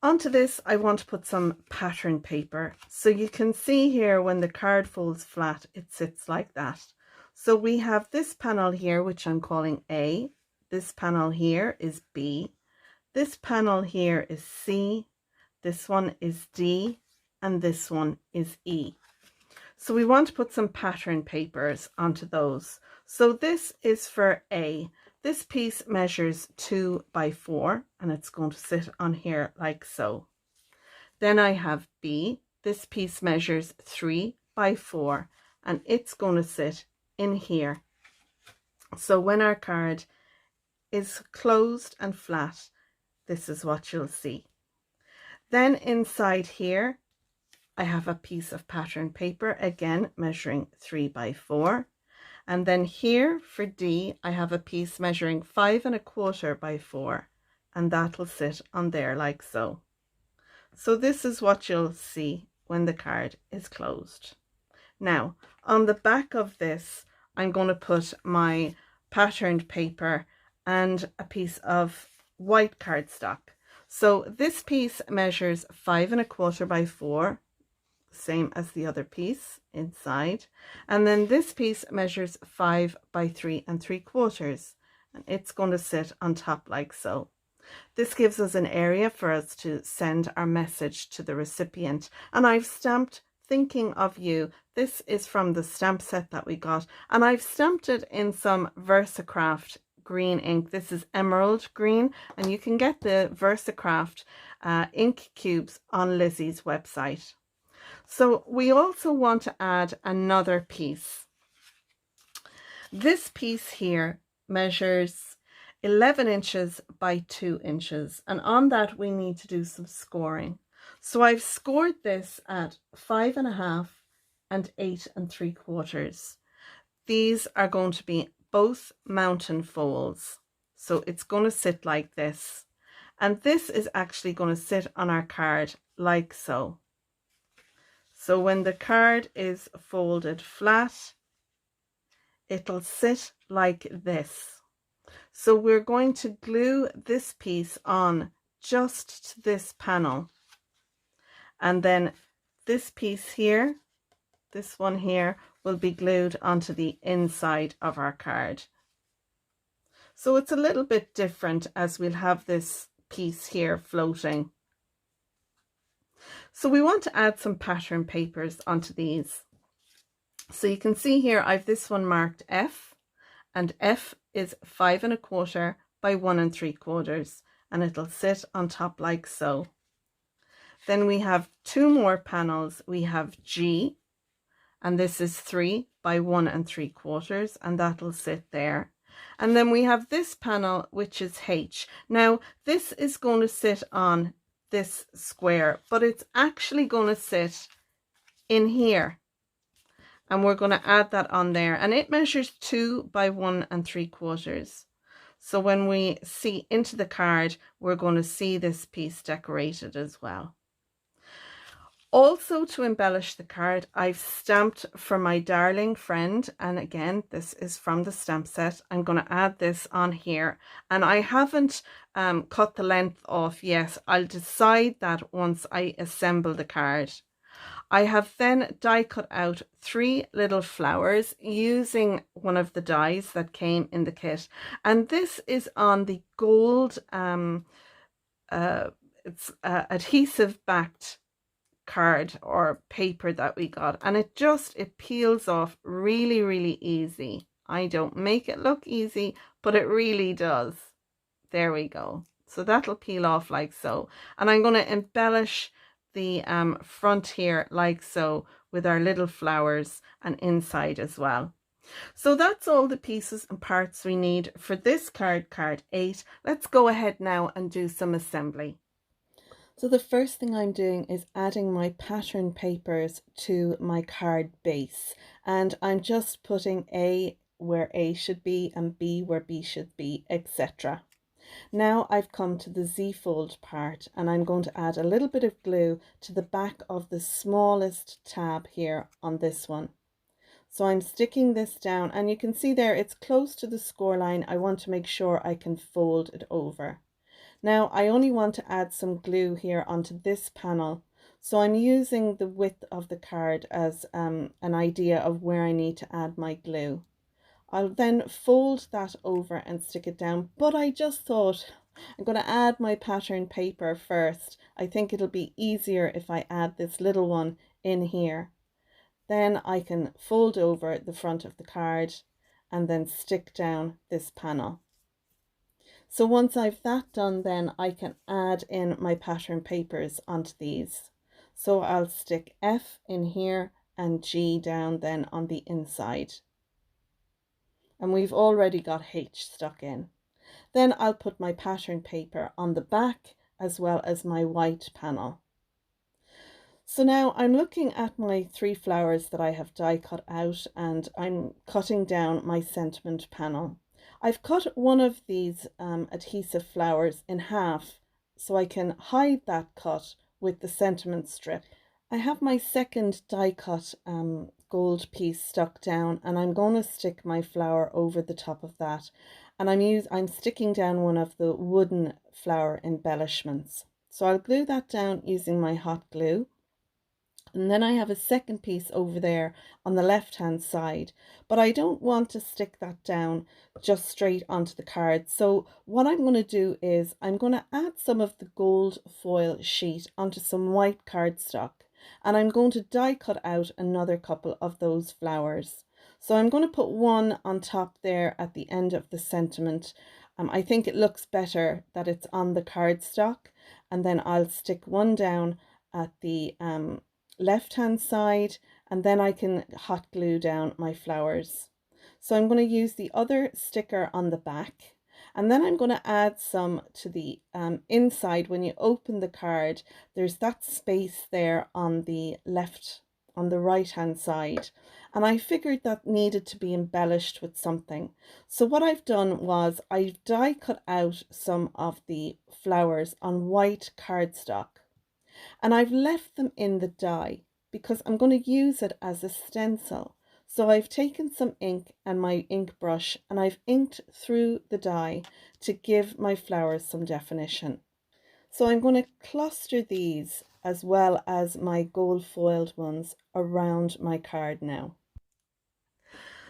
Onto this, I want to put some pattern paper. So you can see here when the card folds flat, it sits like that. So we have this panel here, which I'm calling A. This panel here is B. This panel here is C. This one is D. And this one is E. So we want to put some pattern papers onto those. So this is for A. This piece measures 2 by 4 and it's going to sit on here like so. Then I have B. This piece measures 3 by 4 and it's going to sit in here. So when our card is closed and flat, this is what you'll see. Then inside here, I have a piece of pattern paper, again measuring 3 by 4. And then here for D, I have a piece measuring 5¼ by 4. And that'll sit on there like so. So this is what you'll see when the card is closed. Now, on the back of this, I'm going to put my patterned paper and a piece of white cardstock. So this piece measures 5¼ by 4. Same as the other piece inside, and then this piece measures 5 by 3¾ and it's going to sit on top like so. This gives us an area for us to send our message to the recipient, and I've stamped thinking of you. This is from the stamp set that we got, and I've stamped it in some VersaCraft green ink. This is emerald green, and you can get the VersaCraft ink cubes on Lizi's website. So we also want to add another piece. This piece here measures 11 inches by 2 inches, and on that we need to do some scoring. So I've scored this at 5½ and 8¾ These are going to be both mountain folds. So it's going to sit like this, and this is actually going to sit on our card like so. So when the card is folded flat, it'll sit like this. So we're going to glue this piece on just to this panel. And then this piece here, this one here, will be glued onto the inside of our card. So it's a little bit different as we'll have this piece here floating. So we want to add some pattern papers onto these. So you can see here I've this one marked F, and F is 5 1/4 by 1 3/4, and it'll sit on top like so. Then we have 2 more panels. We have G, and this is 3 by 1 3/4, and that'll sit there. And then we have this panel, which is H. Now, this is going to sit on this square, but it's actually going to sit in here. And we're going to add that on there. And it measures 2 by 1 3/4. So when we see into the card, we're going to see this piece decorated as well. Also, to embellish the card, I've stamped for my darling friend, and again, this is from the stamp set. I'm going to add this on here, and I haven't cut the length off yet. I'll decide that once I assemble the card. I have then die cut out 3 little flowers using one of the dies that came in the kit, and this is on the gold it's adhesive backed card or paper that we got, and it peels off really easy. I don't make it look easy, but it really does. There we go. So that'll peel off like so, and I'm going to embellish the front here like so with our little flowers, and inside as well. So that's all the pieces and parts we need for this card, card 8. Let's go ahead now and do some assembly. So the first thing I'm doing is adding my pattern papers to my card base, and I'm just putting A where A should be and B where B should be, etc. Now I've come to the Z-fold part, and I'm going to add a little bit of glue to the back of the smallest tab here on this one. So I'm sticking this down, and you can see there it's close to the score line. I want to make sure I can fold it over. Now I only want to add some glue here onto this panel, so I'm using the width of the card as an idea of where I need to add my glue. I'll then fold that over and stick it down, but I just thought I'm going to add my pattern paper first. I think it'll be easier if I add this little one in here. Then I can fold over the front of the card and then stick down this panel. So once I've that done, then I can add in my pattern papers onto these. So I'll stick F in here and G down then on the inside. And we've already got H stuck in. Then I'll put my pattern paper on the back as well as my white panel. So now I'm looking at my 3 flowers that I have die cut out, and I'm cutting down my sentiment panel. I've cut one of these adhesive flowers in half so I can hide that cut with the sentiment strip. I have my second die cut gold piece stuck down, and I'm going to stick my flower over the top of that, and I'm sticking down one of the wooden flower embellishments. So I'll glue that down using my hot glue. And then I have a second piece over there on the left hand side, but I don't want to stick that down just straight onto the card. So what I'm going to do is I'm going to add some of the gold foil sheet onto some white cardstock, and I'm going to die cut out another couple of those flowers. So I'm going to put one on top there at the end of the sentiment. I think it looks better that it's on the cardstock, and then I'll stick one down at the left hand side, and then I can hot glue down my flowers. So I'm going to use the other sticker on the back, and then I'm going to add some to the inside. When you open the card, there's that space there on the right hand side, and I figured that needed to be embellished with something. So what I've done was I've die cut out some of the flowers on white cardstock, and I've left them in the die because I'm going to use it as a stencil. So I've taken some ink and my ink brush, and I've inked through the die to give my flowers some definition. So I'm going to cluster these as well as my gold foiled ones around my card now.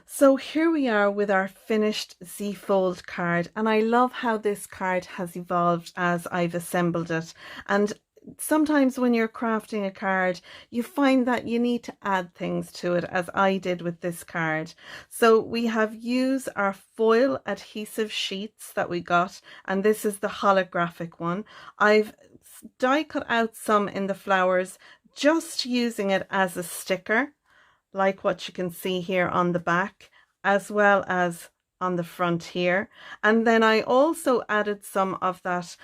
So here we are with our finished Z-fold card, and I love how this card has evolved as I've assembled it. And sometimes when you're crafting a card, you find that you need to add things to it, as I did with this card. So we have used our foil adhesive sheets that we got, and this is the holographic one. I've die cut out some in the flowers, just using it as a sticker, like what you can see here on the back, as well as on the front here. And then I also added some of that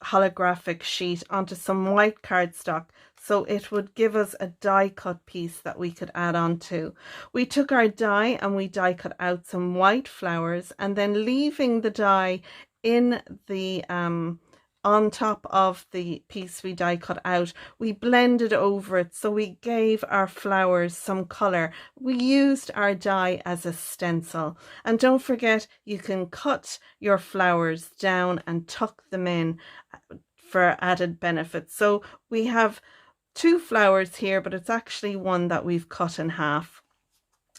holographic sheet onto some white cardstock, so it would give us a die cut piece that we could add on to. We took our die and we die cut out some white flowers, and then leaving the die in the on top of the piece we die cut out, we blended over it, so we gave our flowers some color. We used our die as a stencil. And don't forget, you can cut your flowers down and tuck them in for added benefit. So we have 2 flowers here, but it's actually one that we've cut in half.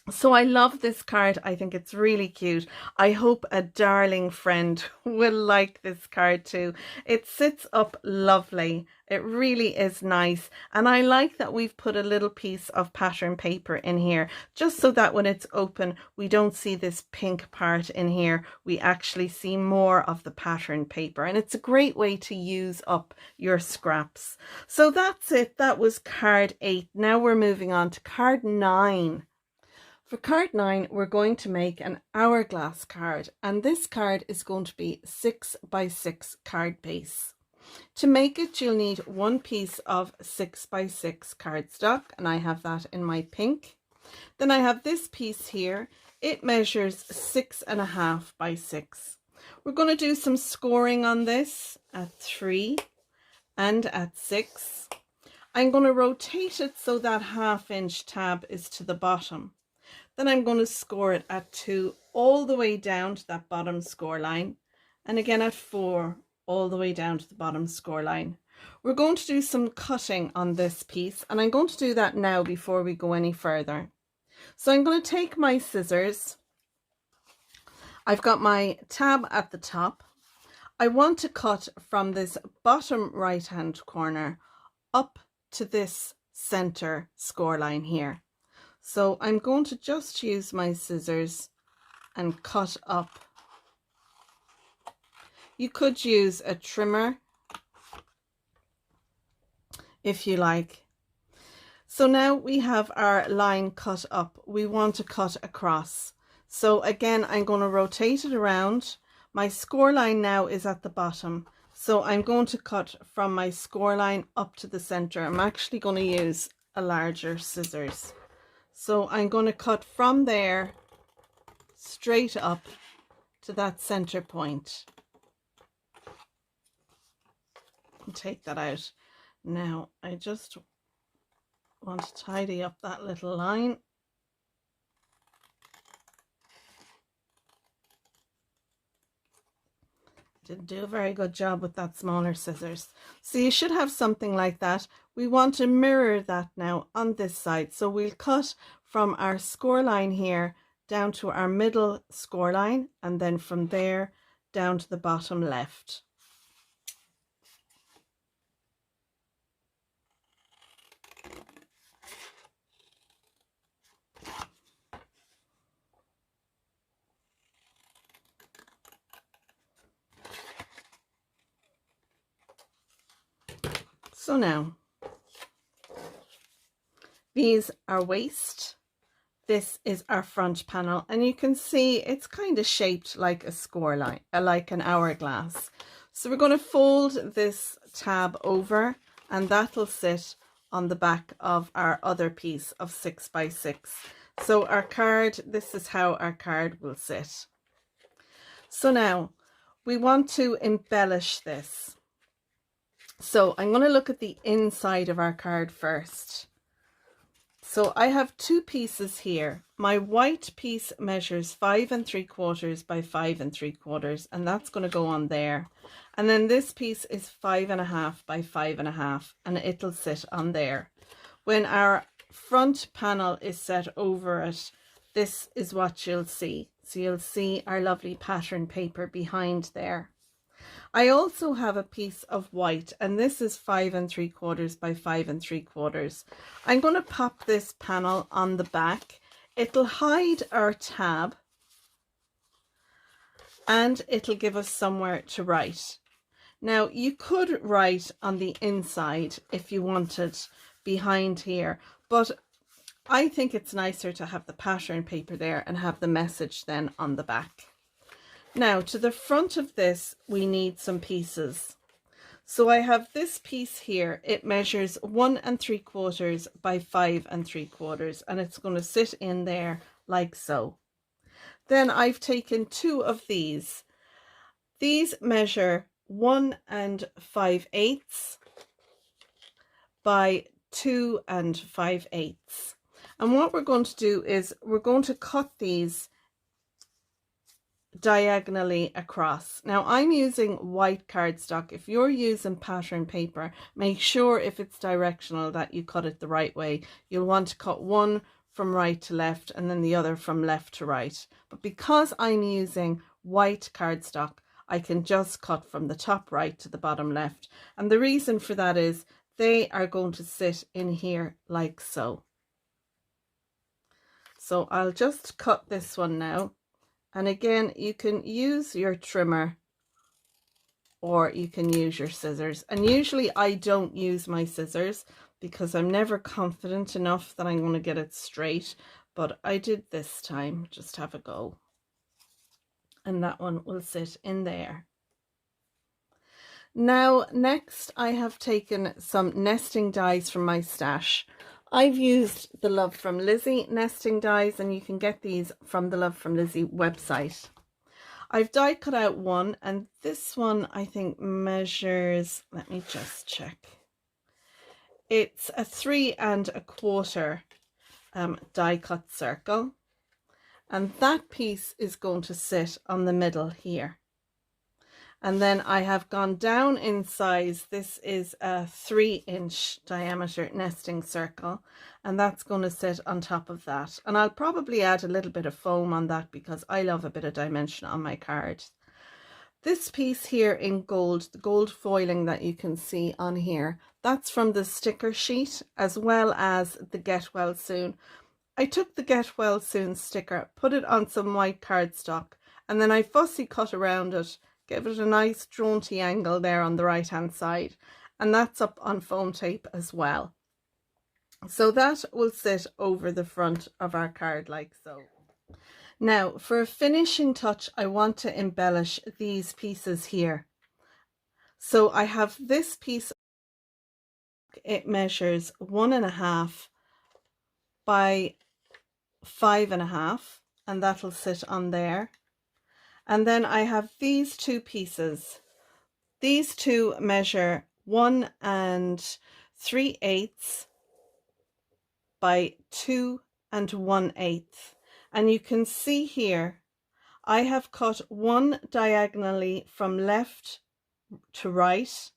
So I love this card. I think it's really cute. I hope a darling friend will like this card too. It sits up lovely. It really is nice. And I like that we've put a little piece of pattern paper in here, just so that when it's open, we don't see this pink part in here. We actually see more of the pattern paper. And it's a great way to use up your scraps. So that's it. That was card 8. Now we're moving on to card 9. For card 9, we're going to make an hourglass card, and this card is going to be 6 by 6 card base. To make it, you'll need 1 piece of 6 by 6 cardstock, and I have that in my pink. Then I have this piece here. It measures 6.5 by 6. We're going to do some scoring on this at 3 and at 6. I'm going to rotate it so that 1/2 inch tab is to the bottom. Then I'm going to score it at 2 all the way down to that bottom score line, and again at 4 all the way down to the bottom score line. We're going to do some cutting on this piece, and I'm going to do that now before we go any further. So I'm going to take my scissors. I've got my tab at the top. I want to cut from this bottom right hand corner up to this center score line here. So I'm going to just use my scissors and cut up. You could use a trimmer if you like. So now we have our line cut up. We want to cut across. So again, I'm going to rotate it around. My score line now is at the bottom. So I'm going to cut from my score line up to the center. I'm actually going to use a larger scissors. So I'm going to cut from there straight up to that center point. And take that out. Now I just want to tidy up that little line. Didn't do a very good job with that smaller scissors. So you should have something like that. We want to mirror that now on this side. So we'll cut from our score line here down to our middle score line, and then from there down to the bottom left. So now, these are waist, this is our front panel, and you can see it's kind of shaped like a score line, like an hourglass. So we're going to fold this tab over, and that'll sit on the back of our other piece of 6 by 6. So our card, this is how our card will sit. So now we want to embellish this. So I'm going to look at the inside of our card first. So I have 2 pieces here. My white piece measures 5 3/4 by 5 3/4, and that's going to go on there. And then this piece is 5.5 by 5.5, and it'll sit on there. When our front panel is set over it, this is what you'll see. So you'll see our lovely pattern paper behind there. I also have a piece of white, and this is 5 3/4 by 5 3/4. I'm going to pop this panel on the back. It'll hide our tab and it'll give us somewhere to write. Now you could write on the inside if you wanted behind here, but I think it's nicer to have the pattern paper there and have the message then on the back. Now to the front of this we need some pieces. So I have this piece here. It measures 1 3/4 by 5 3/4, and it's going to sit in there like so. Then I've taken 2 of these. These measure 1 5/8 by 2 5/8. And what we're going to do is we're going to cut these diagonally across. Now I'm using white cardstock. If you're using pattern paper, make sure if it's directional that you cut it the right way. You'll want to cut one from right to left and then the other from left to right. But because I'm using white cardstock, I can just cut from the top right to the bottom left. And the reason for that is they are going to sit in here like so. So I'll just cut this one now. And again, you can use your trimmer or you can use your scissors. And usually I don't use my scissors because I'm never confident enough that I'm going to get it straight. But I did this time. Just have a go. And that one will sit in there. Now, next I have taken some nesting dies from my stash. I've used the Love from Lizi nesting dies, and you can get these from the Love from Lizi website. I've die cut out one, and this one I think measures, let me just check. It's a 3 1/4 die cut circle, and that piece is going to sit on the middle here. And then I have gone down in size. This is a 3-inch diameter nesting circle, and that's going to sit on top of that. And I'll probably add a little bit of foam on that because I love a bit of dimension on my card. This piece here in gold, the gold foiling that you can see on here, that's from the sticker sheet as well as the Get Well Soon. I took the Get Well Soon sticker, put it on some white cardstock, and then I fussy cut around it. Give it a nice jaunty angle there on the right hand side, and that's up on foam tape as well. So that will sit over the front of our card like so. Now for a finishing touch, I want to embellish these pieces here. So I have this piece, it measures 1 1/2 by 5 1/2, and that'll sit on there. And then I have these 2 pieces. These 2 measure 1 3/8 by 2 1/8. And you can see here, I have cut one diagonally from left to right.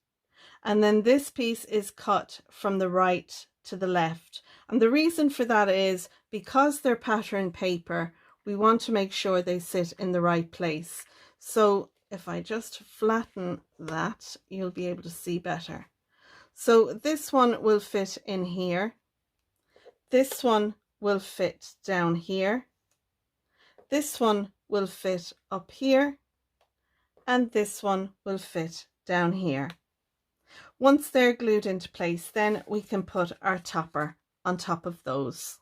And then this piece is cut from the right to the left. And the reason for that is because they're pattern paper, we want to make sure they sit in the right place. So if I just flatten that, you'll be able to see better. So this one will fit in here. This one will fit down here. This one will fit up here. And this one will fit down here. Once they're glued into place, then we can put our topper on top of those.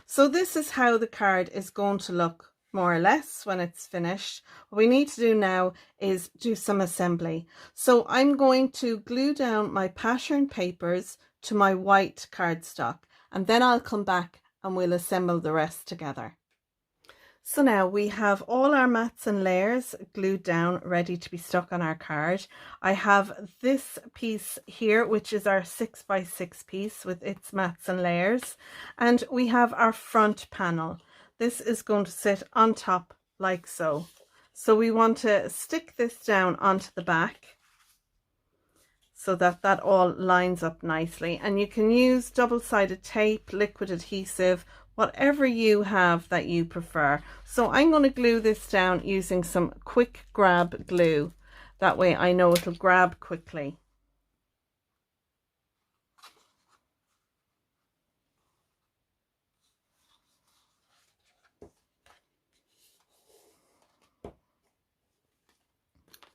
So this is how the card is going to look more or less when it's finished. What we need to do now is do some assembly. So I'm going to glue down my pattern papers to my white cardstock, and then I'll come back and we'll assemble the rest together. So now we have all our mats and layers glued down, ready to be stuck on our card. I have this piece here, which is our 6 by 6 piece with its mats and layers. And we have our front panel. This is going to sit on top like so. So we want to stick this down onto the back so that that all lines up nicely. And you can use double-sided tape, liquid adhesive, whatever you have that you prefer. So I'm going to glue this down using some quick grab glue. That way I know it'll grab quickly.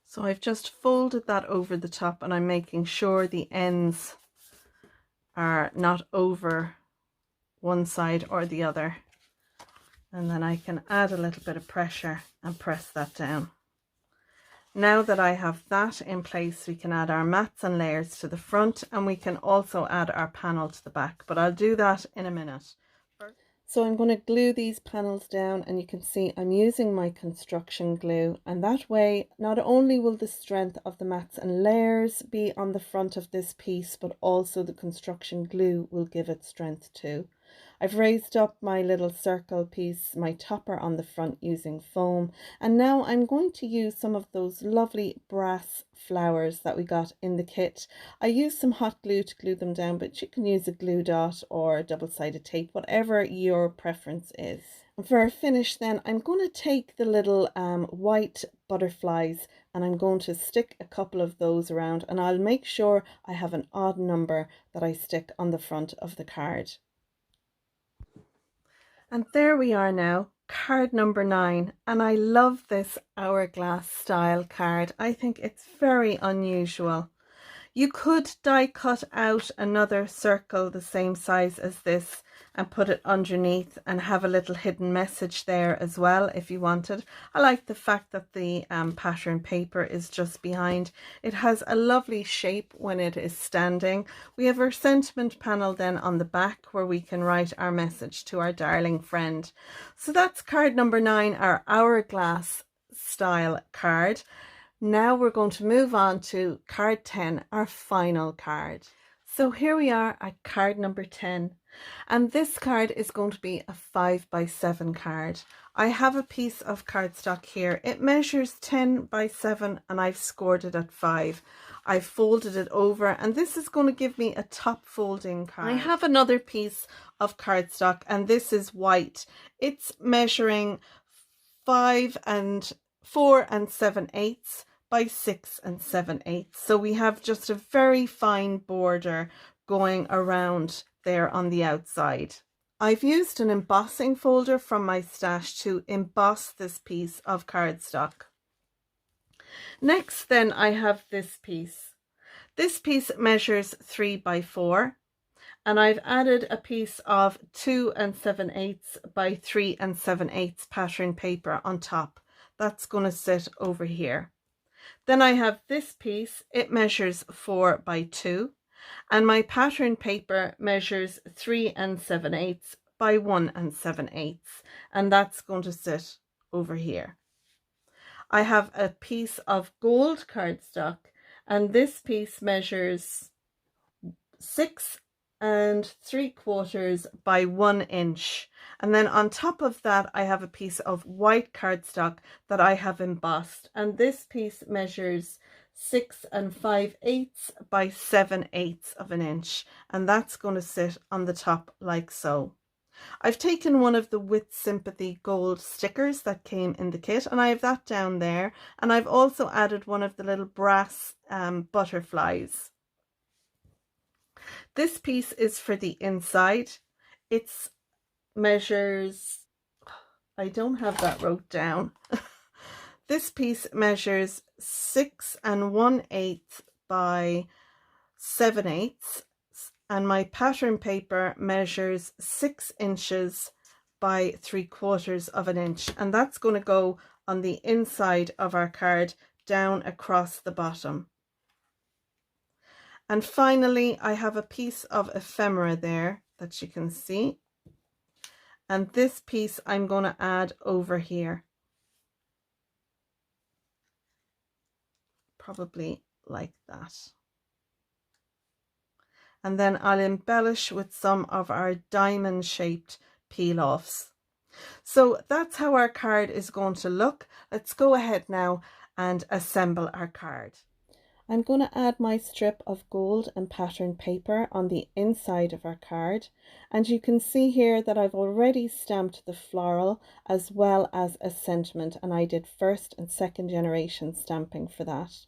So I've just folded that over the top, and I'm making sure the ends are not over one side or the other. And then I can add a little bit of pressure and press that down. Now that I have that in place, we can add our mats and layers to the front, and we can also add our panel to the back, but I'll do that in a minute. So I'm going to glue these panels down, and you can see I'm using my construction glue, and that way not only will the strength of the mats and layers be on the front of this piece, but also the construction glue will give it strength too. I've raised up my little circle piece, my topper on the front using foam, and now I'm going to use some of those lovely brass flowers that we got in the kit. I used some hot glue to glue them down, but you can use a glue dot or double-sided tape, whatever your preference is. And for our finish then, I'm going to take the little white butterflies, and I'm going to stick a couple of those around, and I'll make sure I have an odd number that I stick on the front of the card. And there we are now, card number 9, and I love this hourglass style card. I think it's very unusual. You could die cut out another circle the same size as this and put it underneath and have a little hidden message there as well if you wanted. I like the fact that the pattern paper is just behind. It has a lovely shape when it is standing. We have our sentiment panel then on the back where we can write our message to our darling friend. So that's card number 9, our hourglass style card. Now we're going to move on to card 10, our final card. So here we are at card number 10, and this card is going to be a 5x7 card. I have a piece of cardstock here. It measures 10 by 7 and I've scored it at 5. I've folded it over, and this is going to give me a top folding card. I have another piece of cardstock, and this is white. It's measuring 4 7/8 by 6 7/8. So we have just a very fine border going around there on the outside. I've used an embossing folder from my stash to emboss this piece of cardstock. Next then I have this piece. This piece measures 3 by 4. And I've added a piece of 2 7/8 by 3 7/8 pattern paper on top. That's going to sit over here. Then I have this piece. It measures 4 by 2, and my pattern paper measures 3 7/8 by 1 7/8, and that's going to sit over here. I have a piece of gold cardstock, and this piece measures 6 3/4 by 1 inch, and then on top of that I have a piece of white cardstock that I have embossed, and this piece measures 6 5/8 by 7/8 of an inch, and that's going to sit on the top like so. I've taken one of the With Sympathy gold stickers that came in the kit, and I have that down there, and I've also added one of the little brass butterflies. This piece is for the inside. It measures, I don't have that wrote down. This piece measures 6 1/8 by 7/8, and my pattern paper measures 6 inches by 3/4 of an inch, and that's going to go on the inside of our card down across the bottom. And finally, I have a piece of ephemera there that you can see. And this piece I'm going to add over here. Probably like that. And then I'll embellish with some of our diamond shaped peel-offs. So that's how our card is going to look. Let's go ahead now and assemble our card. I'm going to add my strip of gold and pattern paper on the inside of our card, and you can see here that I've already stamped the floral as well as a sentiment, and I did 1st and 2nd generation stamping for that.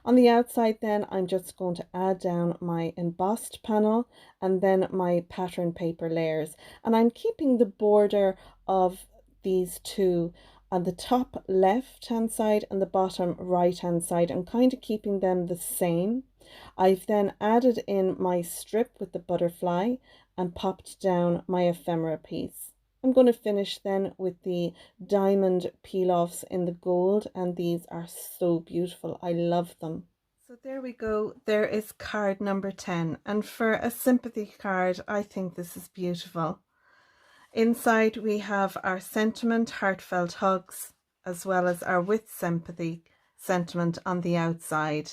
On the outside then, I'm just going to add down my embossed panel and then my pattern paper layers. And I'm keeping the border of these two on the top left hand side and the bottom right hand side. I'm kind of keeping them the same. I've then added in my strip with the butterfly and popped down my ephemera piece. I'm going to finish then with the diamond peel-offs in the gold, and these are so beautiful. I love them. So there we go. There is card number 10, and for a sympathy card, I think this is beautiful. Inside we have our sentiment, heartfelt hugs, as well as our with sympathy sentiment on the outside.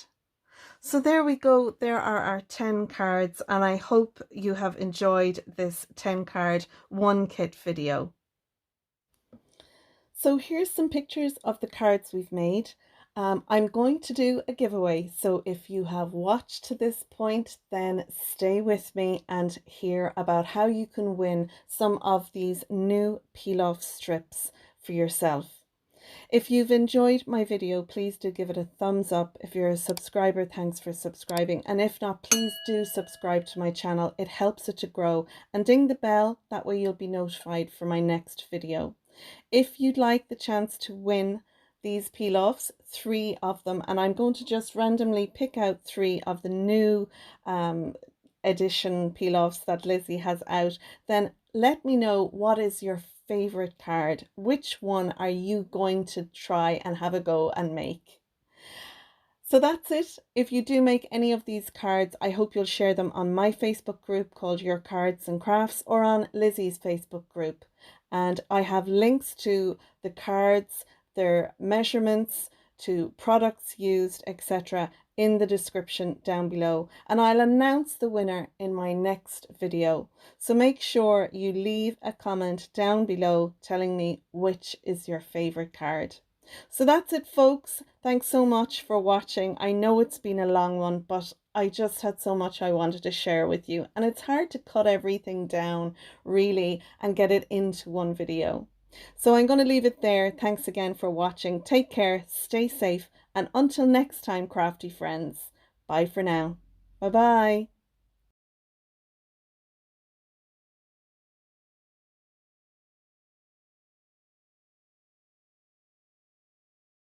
So there we go. There are our 10 cards, and I hope you have enjoyed this 10 card one kit video. So here's some pictures of the cards we've made. I'm going to do a giveaway, so if you have watched to this point, then stay with me and hear about how you can win some of these new peel-off strips for yourself. If you've enjoyed my video, please do give it a thumbs up. If you're a subscriber, thanks for subscribing. And if not, please do subscribe to my channel. It helps it to grow. And ding the bell, that way you'll be notified for my next video. If you'd like the chance to win these peel-offs, 3 of them, and I'm going to just randomly pick out 3 of the new edition peel-offs that Lizi has out, then let me know what is your favorite card. Which one are you going to try and have a go and make? So that's it. If you do make any of these cards, I hope you'll share them on my Facebook group called Your Cards and Crafts, or on Lizi's Facebook group. And I have links to the cards, their measurements, to products used, etc. in the description down below, and I'll announce the winner in my next video. So make sure you leave a comment down below telling me which is your favorite card. So that's it, folks. Thanks so much for watching. I know it's been a long one, but I just had so much I wanted to share with you, and it's hard to cut everything down really and get it into one video. So I'm going to leave it there. Thanks again for watching. Take care, stay safe, and until next time, crafty friends, bye for now. Bye bye.